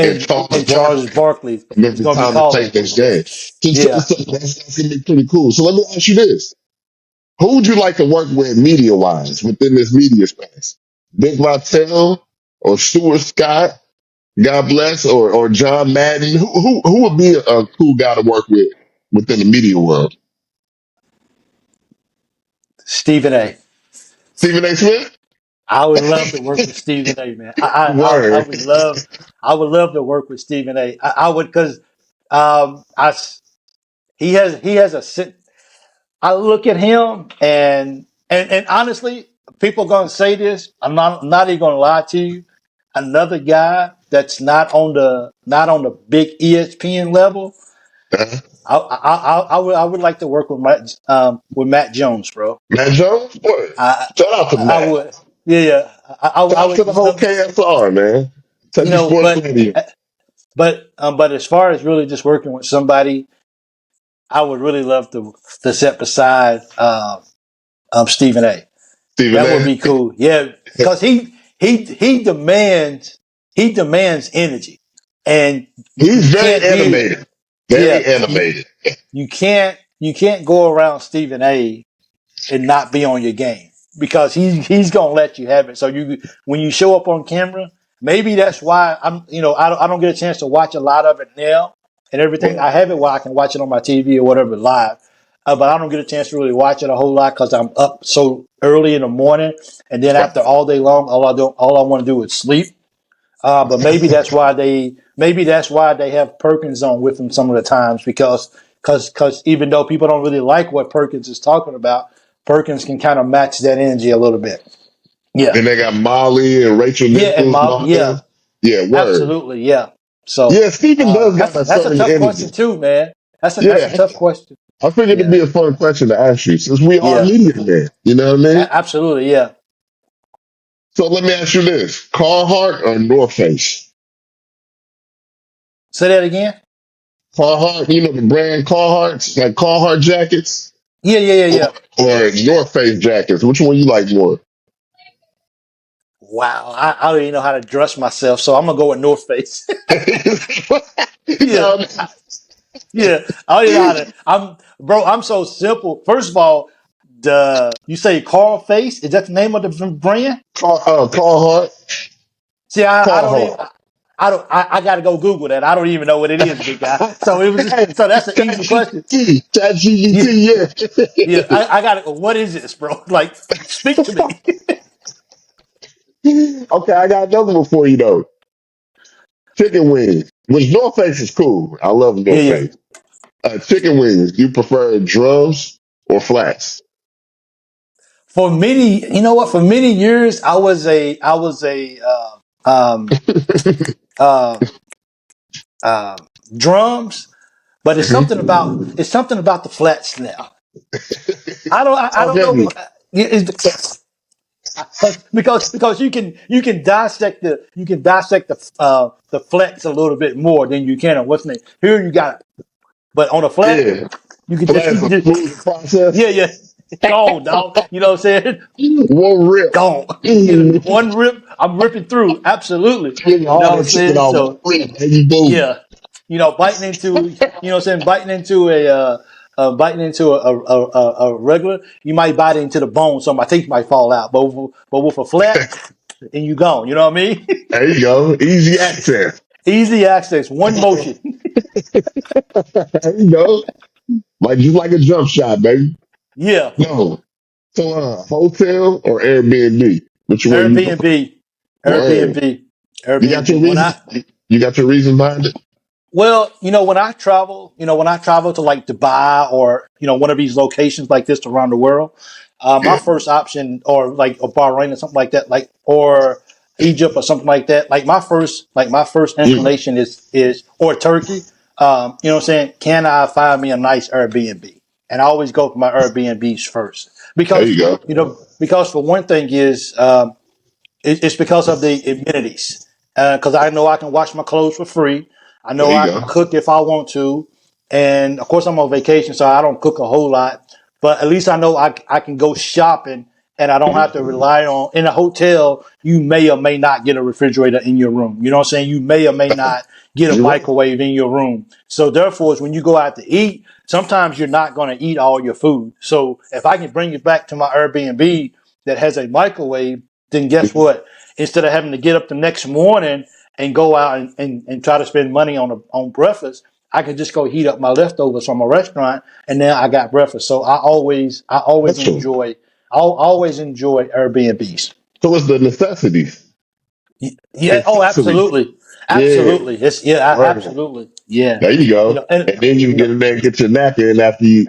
and Charles And Charles Barkley Barkley are going is to be going to be time to calling. take this game. Yeah. That's going to be pretty cool. So let me ask you this. Who would you like to work with media-wise within this media space? Dick Vitale or Stuart Scott? God bless, or John Madden. Who would be a cool guy to work with within the media world? Stephen A. Stephen A. Smith. I would love to work with Stephen A. Man, I Word. I would love to work with Stephen A. I would because I he has a I look at him and honestly, people are going to say this. I'm not even going to lie to you. Another guy that's not on the big ESPN level. Uh, I would like to work with Matt Jones, bro. Matt Jones. Boy, I shout out to I Matt. would yeah Shout I out to would the whole KSR, man. you Kentucky know Sports Radio. but as far as really just working with somebody, I would really love to step beside Stephen A. Stephen That would A. be cool. Yeah, because he demands energy, and He's you very can't be animated. yeah Very animated. you can't go around Stephen A. and not be on your game because he's gonna let you have it. So you when you show up on camera, maybe that's why I don't get a chance to watch a lot of it now and everything. I have it where I can watch it on my TV or whatever live. but I don't get a chance to really watch it a whole lot because I'm up so early in the morning, and then Right. after all day long, all I want to do is sleep. But maybe that's why they have Perkins on with them some of the times because even though people don't really like what Perkins is talking about, Perkins can kind of match that energy a little bit. Yeah, And they got Molly and Rachel yeah, and Nichols and all yeah, them. Yeah, word. absolutely, yeah. So Yeah, Stephen does got a that's a certain tough energy. question too, man. That's a Yeah, tough question. I figured it'd Yeah, be a fun question to ask you since we are yeah, media men. You know what I mean? absolutely, yeah. So let me ask you this: Carhartt or North Face? Say that again. Carhartt, you know the brand Carhartt, like Carhartt jackets, Yeah, yeah, yeah, or, yeah. or North Face jackets. Which one you like more? Wow, I don't even know how to dress myself, so I'm gonna go with North Face. yeah, So, yeah. I don't even know how to. I'm so simple. First of all, you say Carl Face. Is that the name of the brand? Carhartt, See, I don't even. Carhartt. I got to go Google that. I don't even know what it is, big guy. So it was Hey, so that's an easy question. Yeah, ChatGPT, yeah. yeah. I got to. What is this, bro? Like, speak to me. Okay, I got another one for you though. Chicken wings, which North Face is cool. I love yeah, North yeah. Face. Chicken wings, do you prefer drums or flats? For many, you know what? For many years, um, uh, drums, but it's something about the flats now. I Talk don't know. heavy. Because you can dissect the flats a little bit more than you can on what's name. Here you got it, but on a flat, Yeah. you Flats can a just smooth process. yeah, yeah, gone, dog. You know what I'm saying? One rip. Gone. Yeah, Mm. one rip, I'm ripping through. Absolutely. Clean You know all what I'm that chicken saying? off one So rip, baby boom. yeah, biting into, what I'm saying, biting into a regular, you might bite into the bone, so my teeth might fall out. But with a flat, and you gone. You know what I mean? There you go. Easy access. Easy access, one motion. There you go. Like just like a jump shot, baby. Yeah, No. So hotel or Airbnb? Which one you prefer? Airbnb, Word. Airbnb, You got your Airbnb. reason? You got your reason behind it? Well, when I travel to like Dubai or one of these locations like this around the world, my Yeah. first option, or like a Bahrain or something like that, like or Egypt or something like that, my first Mm. inclination is or Turkey. You know what I'm saying? Can I find me a nice Airbnb? And I always go for my Airbnbs first There you go. because for one thing is it's because of the amenities. Because I know I can wash my clothes for free. I There know you I can go. cook if I want to. And of course, I'm on vacation, so I don't cook a whole lot. But at least I know I can go shopping and I don't have to rely on. In a hotel, you may or may not get a refrigerator in your room. You know what I'm saying? You may or may not get a You're right. microwave in your room. So therefore, when you go out to eat, sometimes you're not going to eat all your food. So if I can bring it back to my Airbnb that has a microwave, then guess what? Instead of having to get up the next morning and go out and try to spend money on breakfast, I can just go heat up my leftovers from a restaurant, and then I got breakfast. So That's true. I always enjoy Airbnbs. So it's the necessities. Yeah. Oh, Accessories. absolutely, Yeah. absolutely. It's yeah, Word. absolutely. Yeah. There you go. And And then you can you get know, in there and get your nap in after you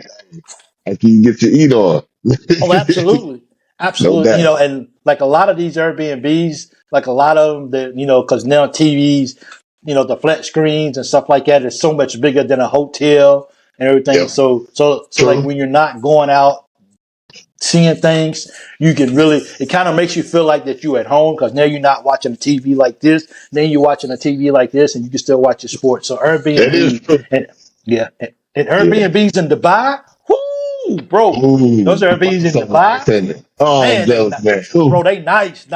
get your eat on. oh, absolutely, No absolutely. doubt. And like a lot of these Airbnbs, like a lot of them, that because now TVs, the flat screens and stuff like that is so much bigger than a hotel and everything. Yep. So like True. when you're not going out seeing things, you can really, it kind of makes you feel like that you at home because now you're not watching a TV like this. Then you're watching a TV like this, and you can still watch your sports. So That is Airbnb true. and yeah, and Yeah. Airbnbs in Dubai, whoo, bro, Ooh, those Airbnbs Dubai in something Dubai. nice, ain't it? Oh, I'm Man, jealous, man. Ooh. bro, they nice.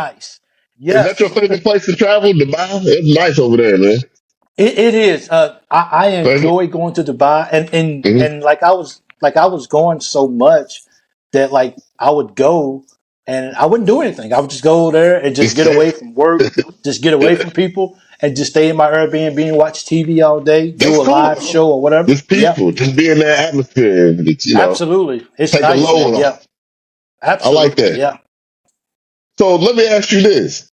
Is that your Yes, favorite place to travel? Dubai? It's nice over there, man. it is. I Favorite? enjoy going to Dubai, Hmm. and like I was going so much that like I would go and I wouldn't do anything. I would just go there and just Just get check. away from work, just get away from people, and just stay in my Airbnb and watch TV all day, That's do a cool, live bro. show or whatever. Just Yeah, peaceful. Just be in that atmosphere and, absolutely. It's take a nice, man. load Yeah, off. I like absolutely. that. Yeah. So let me ask you this.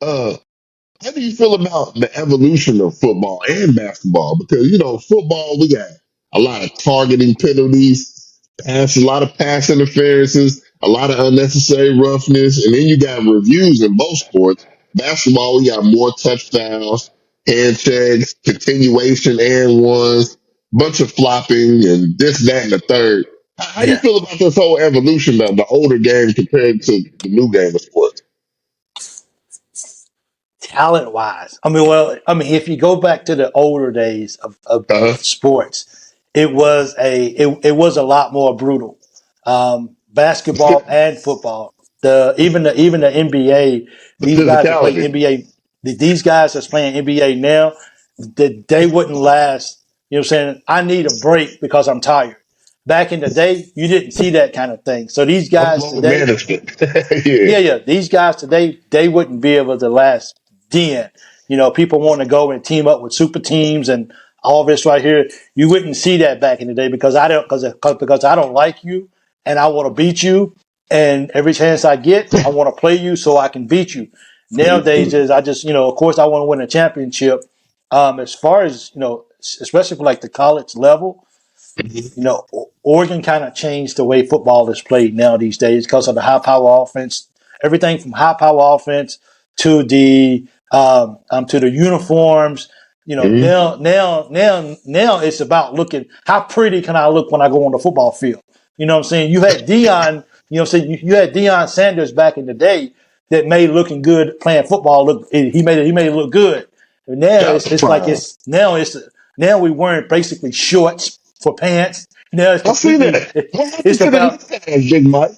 Uh, how do you feel about the evolution of football and basketball? Because, football, we got a lot of targeting penalties, a lot of pass interferences, a lot of unnecessary roughness, and then you got reviews in both sports. Basketball, we got more touchdowns, hand checks, continuation and ones, bunch of flopping, and this, that, and the third. How do you Yeah. feel about this whole evolution of the older game compared to the new game of sports? Talent wise, if you go back to the older days Uh-huh. of sports, it was a lot more brutal. Basketball and football, even the NBA, The these guys that play physicality. NBA, these guys that's playing NBA now, that they wouldn't last. You know what I'm saying? I need a break because I'm tired. Back in the day, you didn't see that kind of thing. So these Much guys longer today, management. Yeah. yeah. These guys today, they wouldn't be able to last then. People want to go and team up with super teams and all this right here. You wouldn't see that back in the day because I don't like you and I want to beat you. And every chance I get, I want to play you so I can beat you. Nowadays, is I just, of course, I want to win a championship. As far as, especially for like the college level, Oregon kind of changed the way football is played now these days because of the high power offense. Everything from high power offense to the uniforms. Mhm. Now it's about looking how pretty can I look when I go on the football field. You know what I'm saying? You had Dion. You had Deion Sanders back in the day that made looking good playing football look. He made it look good. And now That was it's like fine. now we wearing basically shorts for pants. Now it's I see completely. that. What happened It's to the knee about pads, Big Mike?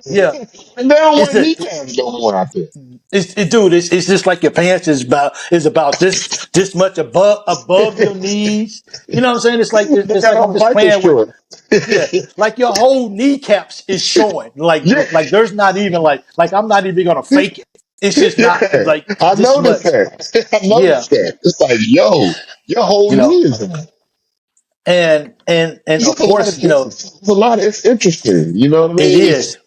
yeah. And they don't It's wear knee a pads no more out there. dude. It's just like your pants is about this much above your knees. You know what I'm saying? It's like They it's got like I'm on just biker playing with. shorts. Yeah, like your whole kneecaps is showing. Yeah, Like there's not even like I'm not even gonna fake it. It's just not yeah. like I this noticed much. that. I Yeah, noticed that. It's like, yo, your whole you know, knee is in. and It's of just a lot course, of difference. It's a lot. It's interesting. You know what I it mean? is.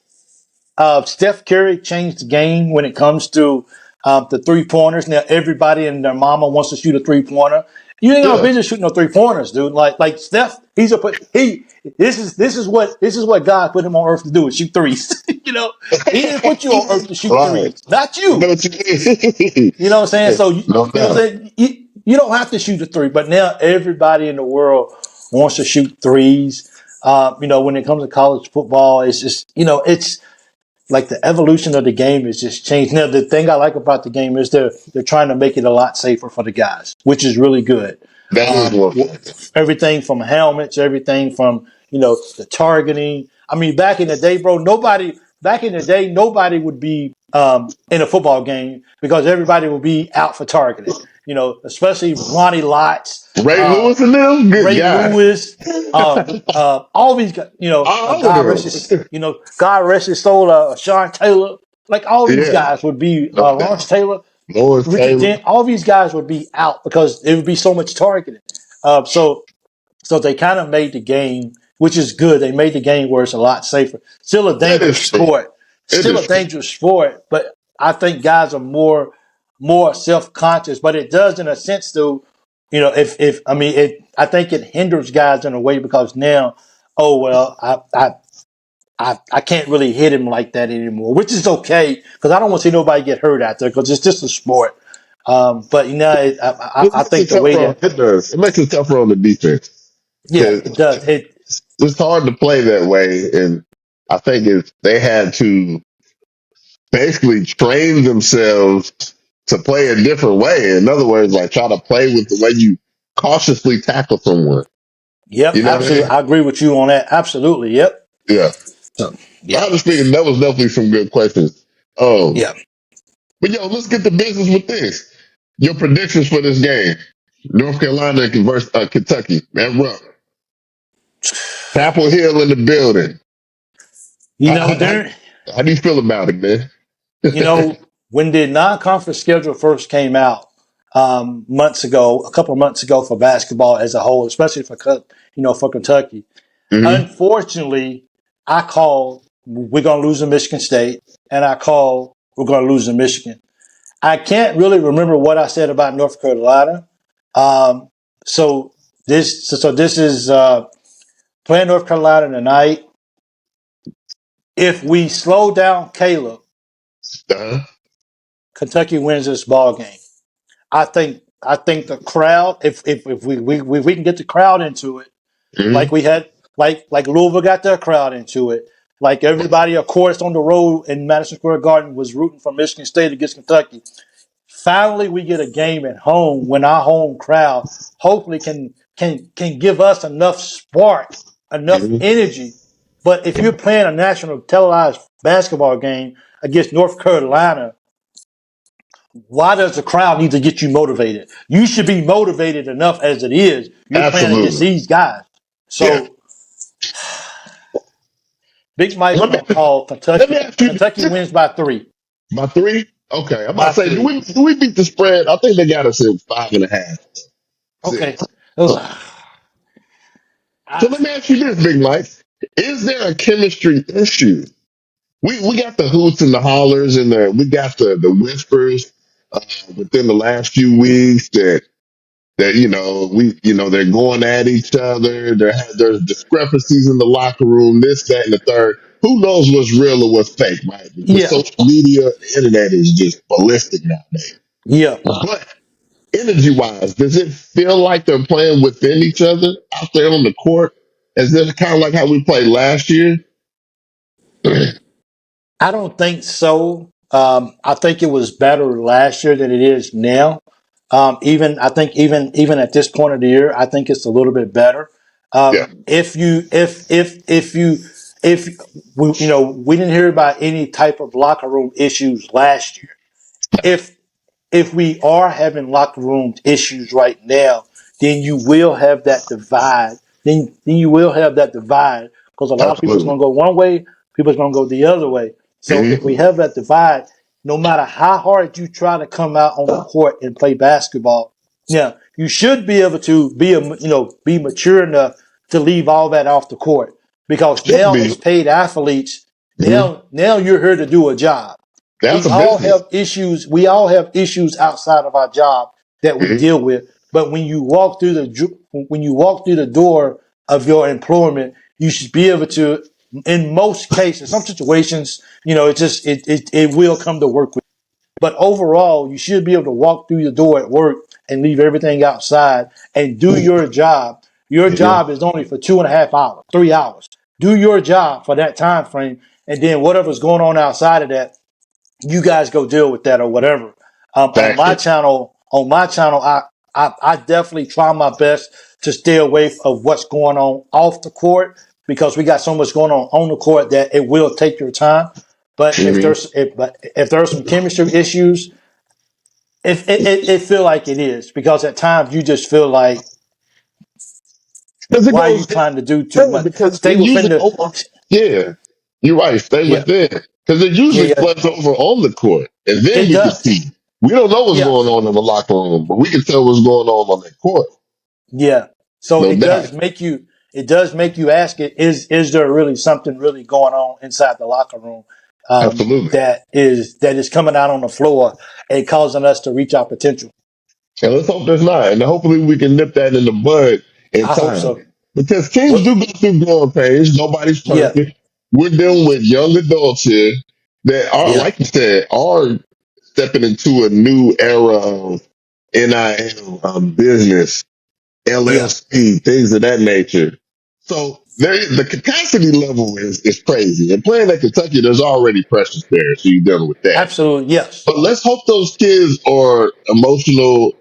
Steph Curry changed the game when it comes to the 3 pointers. Now everybody and their mama wants to shoot a 3 pointer. You ain't got no Yeah. business shooting no 3 pointers, dude. Like Steph, this is what God put him on earth to do is shoot threes. He didn't put you on earth to shoot Right. threes, not I know you. what you mean. You know what I'm saying? So No you know what doubt. I'm saying. You don't have to shoot a three, but now everybody in the world wants to shoot threes. When it comes to college football, it's just it's like the evolution of the game has just changed. Now, the thing I like about the game is they're trying to make it a lot safer for the guys, which is really good. That is one factor. Everything from helmets, everything from the targeting. I mean, back in the day, bro, nobody would be in a football game because everybody would be out for targeting. Especially Ronnie Lotz, Ray uh, Lewis and them, good Ray God. Lewis, all these guys, All of them. God rest his soul, Sean Taylor, like all these Yeah, guys would be, no Lawrence doubt. Taylor, Lawrence Richard Taylor. Dent, all these guys would be out because there would be so much targeting. So they kind of made the game, which is good. They made the game where it's a lot safer. Still a That dangerous is true. sport. It Still is a true. dangerous sport, but I think guys are more self conscious. But it does in a sense though, if I mean I think it hinders guys in a way because now, oh well, I can't really hit him like that anymore, which is okay because I don't want to see nobody get hurt out there because it's just a sport. But It I makes think it the way tougher on, that it does. It makes it tougher on the defense. yeah, it Because does. it's hard to play that way. And I think they had to basically train themselves to play a different way. In other words, like try to play with the way you cautiously tackle someone. Yep, You know what I absolutely. mean? I agree with you on that. Absolutely. Yep. Yeah. So, yeah, Honestly speaking, that was definitely some good questions. Um, yeah. but yo, let's get to business with this. Your predictions for this game. North Carolina versus Kentucky. That rough. Chapel Hill in the building. You How, know, how, how, there. how do you feel about it, man? You know, when the non-conference schedule first came out, months ago, a couple of months ago for basketball as a whole, especially for for Kentucky. Hmm. Unfortunately, I called we're going to lose to Michigan State, and I called we're going to lose to Michigan. I can't really remember what I said about North Carolina. Um, so this is playing North Carolina tonight. If we slow down Caleb, Uh-huh. Kentucky wins this ball game. I think the crowd, if we can get the crowd into it, like Hmm. we had like Louisville got their crowd into it, like everybody of course on the road in Madison Square Garden was rooting for Michigan State against Kentucky. Finally, we get a game at home when our home crowd hopefully can give us enough spark, enough Hmm. energy. But if you're playing a national televised basketball game against North Carolina, why does the crowd need to get you motivated? You should be motivated enough as it is. You're playing against Absolutely. these guys. Yeah. So Big Mike's Let me gonna call let Kentucky. me ask you Kentucky this. wins by three. By three? Okay. I'm about By to say, do three. we beat the spread? I think they got us at 5.5, Okay. 6. Ugh. So I, let me ask you this, Big Mike. Is there a chemistry issue? We got the hoots and the hollers and we got the whispers within the last few weeks that they're going at each other. There's discrepancies in the locker room, this, that, and the third. Who knows what's real or what's fake, right? Because yeah. social media, the internet is just ballistic nowadays. Yeah. But energy wise, does it feel like they're playing within each other out there on the court? Is this kind of like how we played last year? I don't think so. I think it was better last year than it is now. Even I think even at this point of the year, I think it's a little bit better. Yeah, If we didn't hear about any type of locker room issues last year. If if we are having locker room issues right now, then you will have that divide. Then you will have that divide because a lot of people's absolutely. going to go one way, people's going to go the other way. So if we Hmm. have that divide, no matter how hard you try to come out on the court and play basketball, yeah, you should be able to be mature enough to leave all that off the court because Should now be. as paid athletes, Hmm. now you're here to do a job. That's We a all business. have issues. We all have issues outside of our job that we Hmm. deal with. But when you walk through the door of your employment, you should be able to. In most cases, some situations, it will come to work with. But overall, you should be able to walk through the door at work and leave everything outside and do your job. Your Hmm. job is only for 2.5 hours, 3 hours. Do your job for that time frame, and then whatever's going on outside of that, you guys go deal with that or whatever. Factor. On my channel, I definitely try my best to stay away of what's going on off the court because we got so much going on the court that it will take your time. But Hmm. if there are some chemistry issues, it feel like it is because at times you just feel like Because it why are you goes trying to do too down much? because Stay it within usually the over. Yeah, you're right. Stay yeah within because it yeah usually yeah floods over on the court, and then it we can does see. We don't know what's yeah going on in the locker room, but we can tell what's going on that court. Yeah. So No doubt. it does make you ask it, is there really something really going on inside the locker room Absolutely. that is coming out on the floor and causing us to reach our potential? And let's hope there's not. And hopefully we can nip that in the bud in I hope time. so. Because teams What do go through growing pains. Nobody's yeah, perfect. We're dealing with young adults here that are, yeah, like you said, are stepping into a new era of NIL, business, yeah. LLC, things of that nature. So the capacity level is crazy. And playing at Kentucky, there's already pressures there. So you're dealing with that. Absolutely, yes. But let's hope those kids are emotional,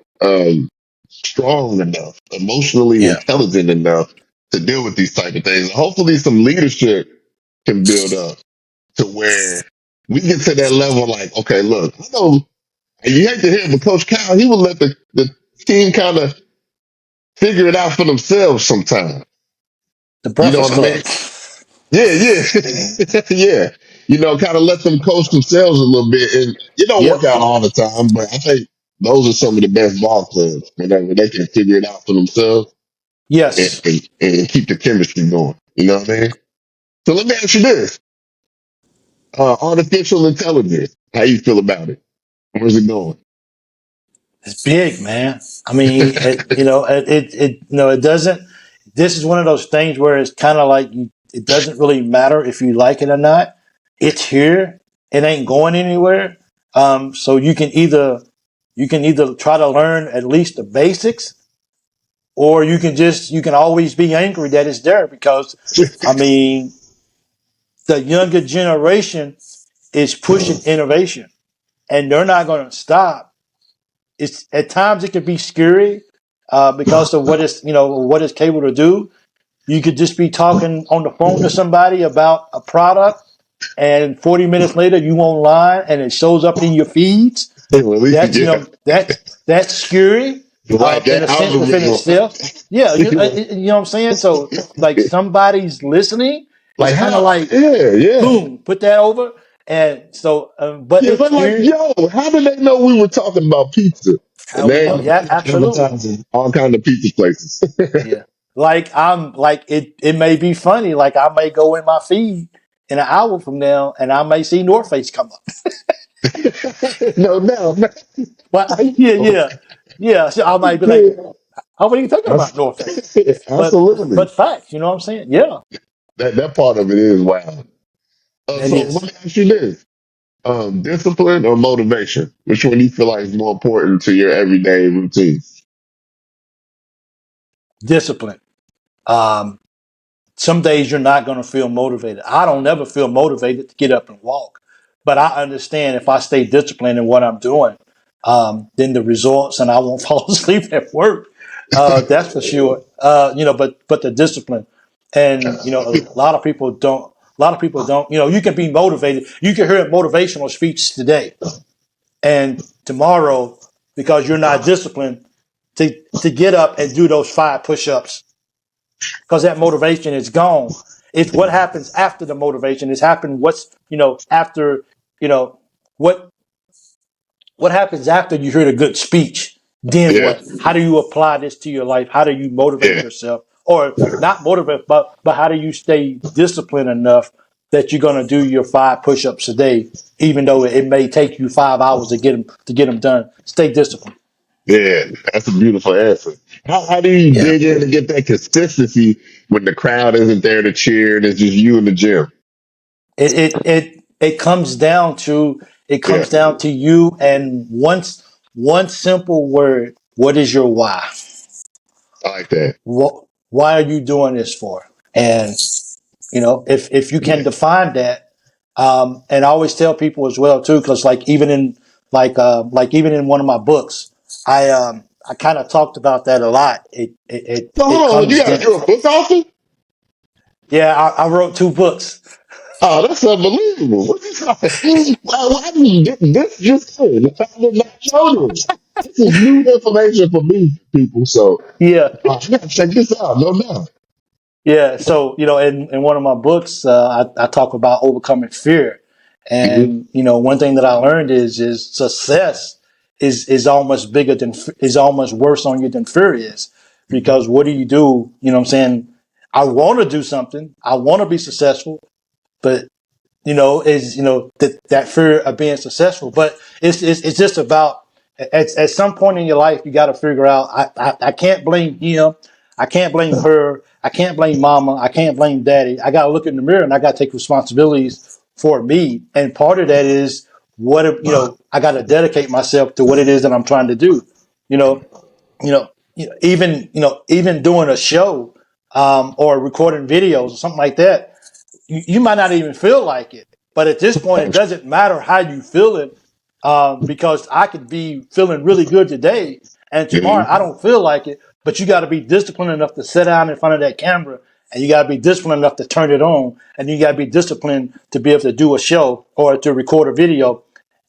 strong enough, emotionally Yeah. intelligent enough to deal with these type of things. Hopefully, some leadership can build up to where we get to that level. Like, okay, look, I know, and you hate to hear it, but Coach Cal, he would let the team kind of figure it out for themselves sometimes. The You know Breakfast what I mean? Club. Yeah, yeah, yeah. Kind of let them coach themselves a little bit, and it don't Yeah. work out all the time. But I think those are some of the best ball clubs whenever they can figure it out for themselves Yes. and keep the chemistry going. You know what I mean? So let me ask you this: artificial intelligence. How you feel about it? Where's it going? It's big, man. I mean, it doesn't. This is one of those things where it's kind of like it doesn't really matter if you like it or not. It's here. It ain't going anywhere. So you can either try to learn at least the basics, or you can always be angry that it's there because, I mean, the younger generation is pushing innovation, and they're not going to stop. It's at times it can be scary because of what it's capable to do. You could just be talking on the phone to somebody about a product, and 40 minutes later you online and it shows up in your feeds. Well, at least, That's yeah, that's scary right. in That a sense within algorithm. itself. Yeah, you know what I'm saying. So like somebody's listening. It's Like kind of how? like Yeah, yeah. boom, put that over, and so but Yeah, it's but like, here. yo, how did they know we were talking about pizza? And they Yeah, absolutely. advertising all kind of pizza places. Yeah. Like I'm like it may be funny. Like I may go in my feed in an hour from now and I may see North Face come up. No, no, no. But How you yeah, know? yeah. Yeah. So I might be like, Yeah, how are you talking about North Face? absolutely. But facts, you know what I'm saying? Yeah. That part of it is wild. It So let is. me ask you this: discipline or motivation? Which one do you feel like is more important to your everyday routine? Discipline. Um, some days you're not going to feel motivated. I don't never feel motivated to get up and walk, but I understand if I stay disciplined in what I'm doing, then the results and I won't fall asleep at work. That's for sure. But the discipline, and a lot of people don't. A lot of people don't. You can be motivated. You can hear a motivational speech today and tomorrow because you're not disciplined to get up and do those 5 push-ups because that motivation is gone. It's what happens after the motivation. It's happened. After you know what what happens after you hear a good speech. Then Yeah, what? How do you apply this to your life? How do you motivate yeah, yourself, or not motivate, but how do you stay disciplined enough that you're going to do your 5 push-ups a day, even though it may take you 5 hours to get them done. Stay disciplined. yeah. That's a beautiful answer. How do you Yeah. dig in and get that consistency when the crowd isn't there to cheer and it's just you in the gym? It comes down to Yeah, you and one simple word. What is your why? I like that. Why are you doing this for? And if you can define that, and I always tell people as well too, because like even in one of my books, I kind of talked about that a lot. So It hold on, you comes got down. you're a book author? Yeah, I wrote 2 books. Oh, that's unbelievable. What you talking? Why did you get this just came? The fact that not show this. This is new information for me, people. So Yeah. I gotta check this out, no doubt. Yeah, so in one of my books, I talk about overcoming fear, Hmm. and one thing that I learned is success is almost is almost worse on you than fear is, because what do you do? You know what I'm saying? I want to do something, I want to be successful, but is that fear of being successful. But it's just about at some point in your life you got to figure out I can't blame him, I can't blame her, I can't blame mama, I can't blame daddy. I got to look in the mirror and I got to take responsibilities for me. And part of that is I got to dedicate myself to what it is that I'm trying to do. You know, even doing a show or recording videos or something like that, you might not even feel like it. But at this point, it doesn't matter how you feel it, because I could be feeling really good today, and tomorrow I Hmm. don't feel like it. But you got to be disciplined enough to sit down in front of that camera, and you got to be disciplined enough to turn it on, and you got to be disciplined to be able to do a show or to record a video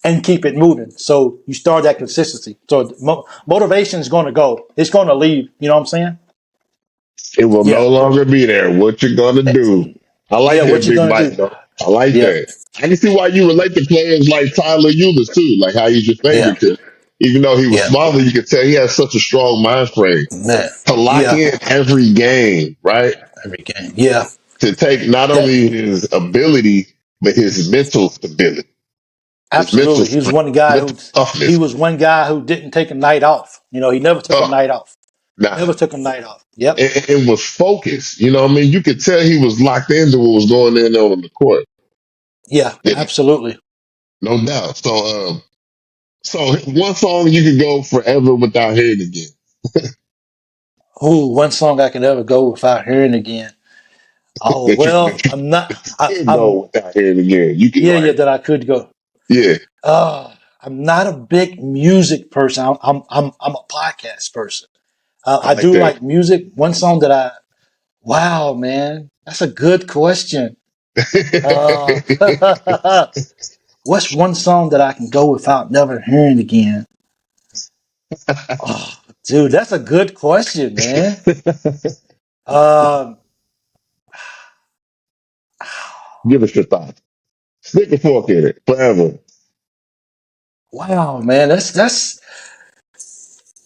and keep it moving. So you start that consistency. So motivation is going to go. It's going to leave. You know what I'm saying? It will Yeah. no longer be there. What you gonna do? I Yeah. like What that, you Big going to Mike. do? Though. I like Yeah. that. I can see why you relate to players like Tyler Eulis too. Like how he's your Yeah. favorite kid. Even though he was Yeah, smaller, you could tell he had such a strong mind frame man. to lock Yeah, in every game, right? every game. Yeah, To take not that only his ability, but his mental stability, his mental absolutely. He was strength, one guy mental who he toughness. was one guy who didn't take a night off. You know, he never took a Oh, night off. nah. Never took a night off. Yep. It was focused. You know what I mean? You could tell he was locked into what was going on the court. Yeah, Yeah, absolutely. no doubt. So one song you could go forever without hearing again. Ooh, one song I can never go without hearing again. Oh That you well, that you I'm not. could I'm go without hearing again. You could yeah, yeah. like, That I could go. yeah, I'm not a big music person. I'm a podcast person. I I like do that. like music. One song that I wow, man, that's a good question. Uh, what's one song that I can go without never hearing again? Oh, dude, that's a good question, man. Um, Give us your thoughts. Stick a fork in it forever. wow, man, that's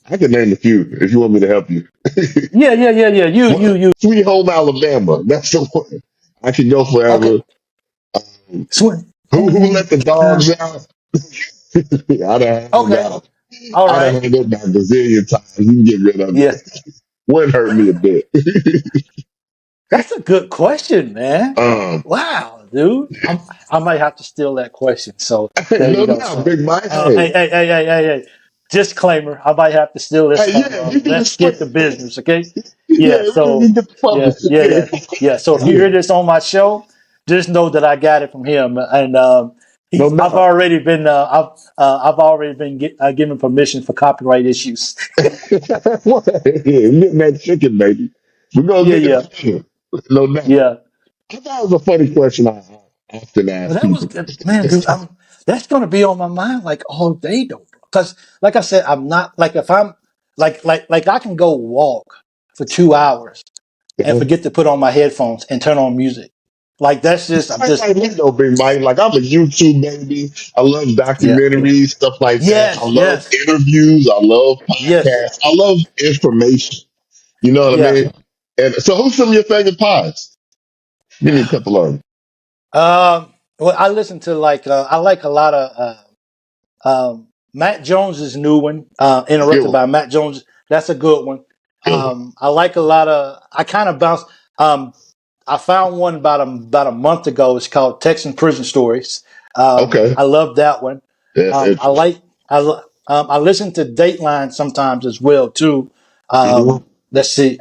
I can name a few if you want me to help you. yeah, yeah, yeah, yeah. You. Sweet Home Alabama. That's the one. I can go Okay, forever. Um, swing. who let the dogs out? I done hung Okay, out. all I done right. hung up about a gazillion times. You can get rid of Yeah, it. Wouldn't hurt me a bit. that's a good question, man. um, Wow, dude. I might have to steal that question. So there you no go. doubt, So, Big Mike. hey, hey, hey, hey, hey, hey. Disclaimer: I might have to steal this Hey, from yeah, you can Let's just put, Get the Business. Okay. yeah, Yeah. we can So get the yeah, publishing. yeah, Yeah, yeah, yeah. So if you yeah, hear this on my show, just know that I got it from him, and no I've doubt. already been I've already been given permission for copyright issues. What? Yeah, we getting that chicken, baby. We're gonna Yeah, get it yeah, together. No doubt. yeah. I thought it was a funny question I often Well, ask that was people. good, man, dude. That's gonna be on my mind like all day, though. Because, like I said, I'm not like if I'm like I can go walk for 2 hours and Yeah. forget to put on my headphones and turn on music. Like that's just I'm I ain't just like me though, Big Mike. Like I'm a YouTube baby. I love yeah. documentaries, stuff like that. I Yes, love yes, interviews. I love yes, podcasts. I love information. You know what I yeah. mean? And so, who's some of your favorite pods? Give me a couple of them. Well, I listen to I like a lot of Matt Jones's new one, Good interrupted one. by Matt Jones. That's a good one. Good one. I like a lot of. I kind of bounce. Um, I found one about a month ago. It's called Texan Prison Stories. Okay, I love that one. that's I interesting. like. I listen to Dateline sometimes as well too. Mhm. Let's see.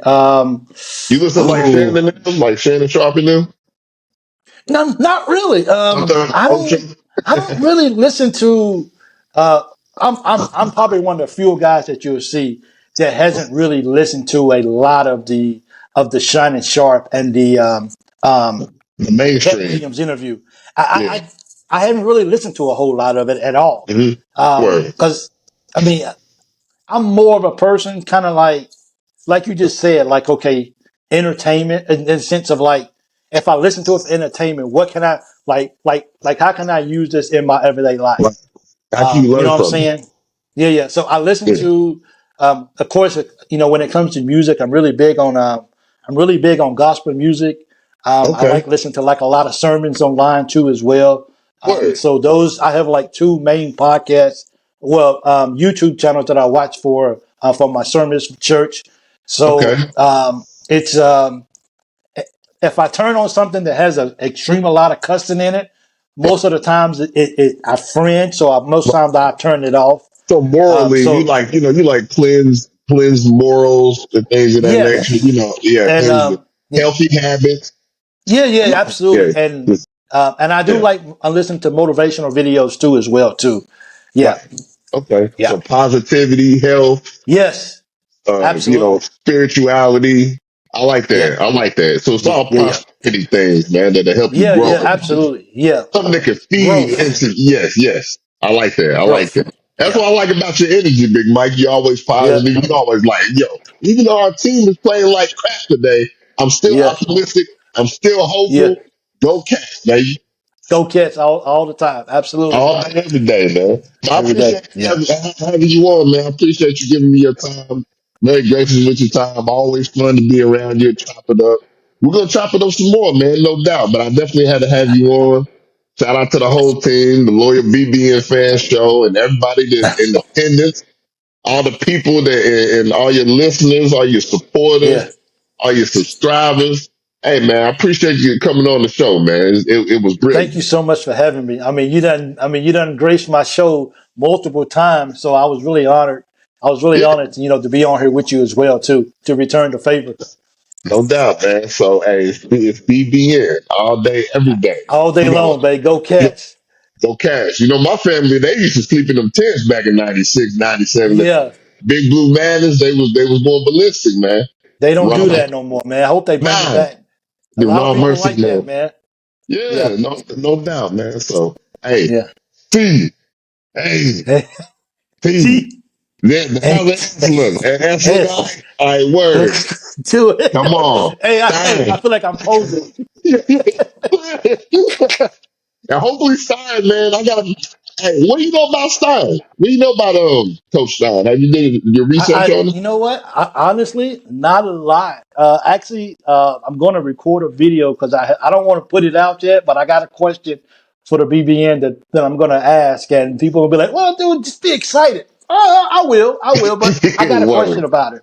You listen to like Ooh, Shannon and them, like Shannon Sharp and them? no, not really. Sometimes Ocean. I don't really listen to. Uh, I'm probably one of the few guys that you'll see that hasn't really listened to a lot of the Shining Sharp and the The Cat mainstream. Williams interview. Yeah. I haven't really listened to a whole lot of it at all. Hmm. Word. Because I mean, I'm more of a person, kind of like you just said, like okay, entertainment in the sense of like, if I listen to it for entertainment, what can I like how can I use this in my everyday life? Like, how can you You learn know what I'm from it? saying? Yeah, yeah. So I listen Yeah. to, of course, you know, when it comes to music, I'm really big on gospel music. I Okay. like listening to like a lot of sermons online too as well. Word. So those I have like two main podcasts, well, YouTube channels that I watch for my sermons for church. Okay. So it's if I turn on something that has an extreme a lot of cussing in it, most of the times I friend, so most times I turn it off. So morally, you So like, you like cleanse morals and things of that yeah, nature. Yeah, and things that yeah, healthy habits. yeah, yeah, Yeah. absolutely, and I do Yeah. like I listen to motivational videos too as well too. Yeah, Right. Okay. yeah, So positivity, health, yes, absolutely, spirituality. I like yeah, that. I like that. So it's yeah, all yeah, yeah, positivity things, man, that'll help you yeah, grow. yeah, absolutely, yeah, Something that can feed growth, into, yes, yes. I like that. I like growth, that. That's yeah, what I like about your energy, Big Mike. You're always yeah, positive. You're always like, yo, even though our team is playing like crap today, I'm still yeah, optimistic. I'm still yeah. hopeful. Go Cats, baby. Go Cats all the time. Absolutely. All day, every day, man. I Every day. appreciate Yeah. having you on, man. I appreciate you giving me your time. Very gracious with your time. Always fun to be around you, chop it up. We're gonna chop it up some more, man, no doubt. But I definitely had to have you on. Shout out to the whole team, the Loyal BBN fan show, and everybody that's in attendance, all the people that and all your listeners, all your supporters, Yeah. all your subscribers. Hey, man, I appreciate you coming on the show, man. It was Thank you brilliant. so much for having me. You done graced my show multiple times, so I was really honored. I was really Yeah. honored to be on here with you as well too, to return the favor. No doubt, man. So, hey, it's BBN all day, every day. All day You know, long, baby. Go you Cats. go cash. You know, my family, they used to sleep in them tents back in 96, 97. Yeah. Big Blue Madness, they was going ballistic, man. They don't do Ron, that no more, man. I hope they bring it nah, back. A the lot of Ron people Mercy, like that, man. man. Yeah. Yeah, no doubt, man. So, hey, Yeah. T, hey, T, See? how's Hey. the Ansley? Ansley Hey. guy? All right, word. Do Come on. it. Hey, I Dang. feel like I'm posing. And hopefully Stein, man, I got. Hey, what do you know about Stein? What do you know about Coach Stein? Have you did your research on him? You know what? Honestly, not a lot. Actually, I'm going to record a video because I don't want to put it out yet, but I got a question for the BBN that I'm going to ask, and people will be like, "Well, dude, just be excited." I will, but I got a question Word. about it.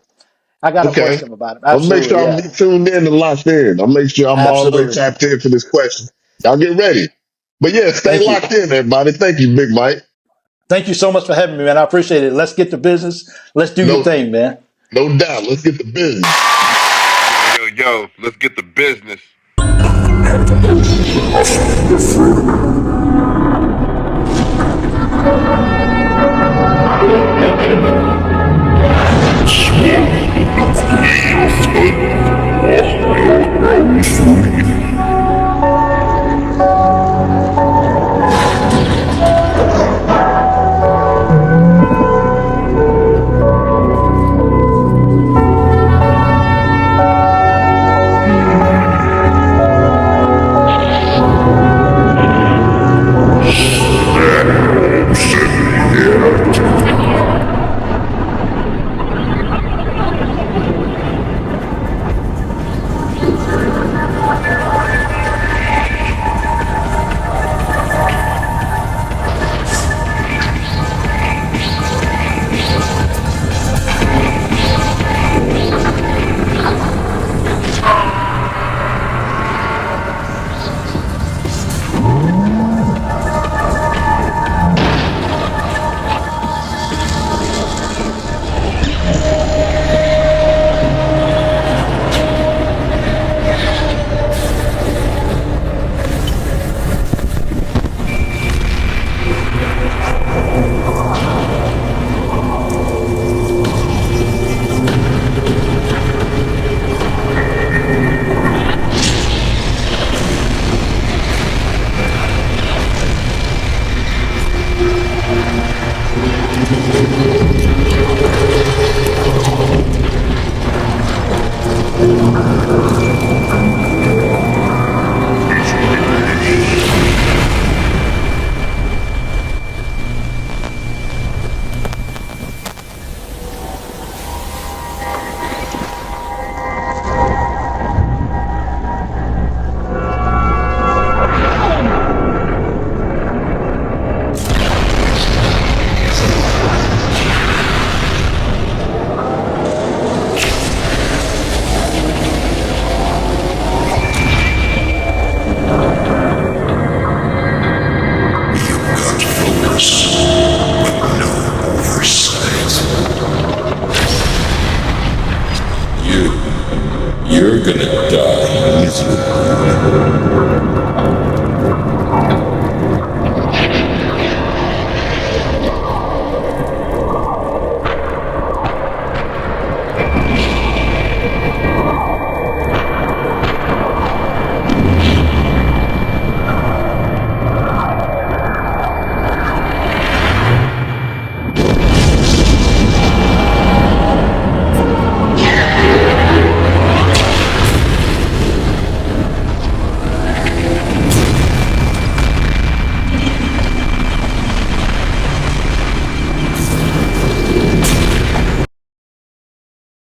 I got a Okay. question about it. I'll make sure Absolutely, I'm yeah, tuned in and locked in. I'll make sure I'm all the way absolutely. tapped in for this question. Y'all get ready. But yeah, stay Thank you, locked in, everybody. Thank you, Big Mike. thank you so much for having me, man. I appreciate it. Let's get to business. Let's do your No, thing, man. no doubt. Let's get the business. Yo, let's get the business.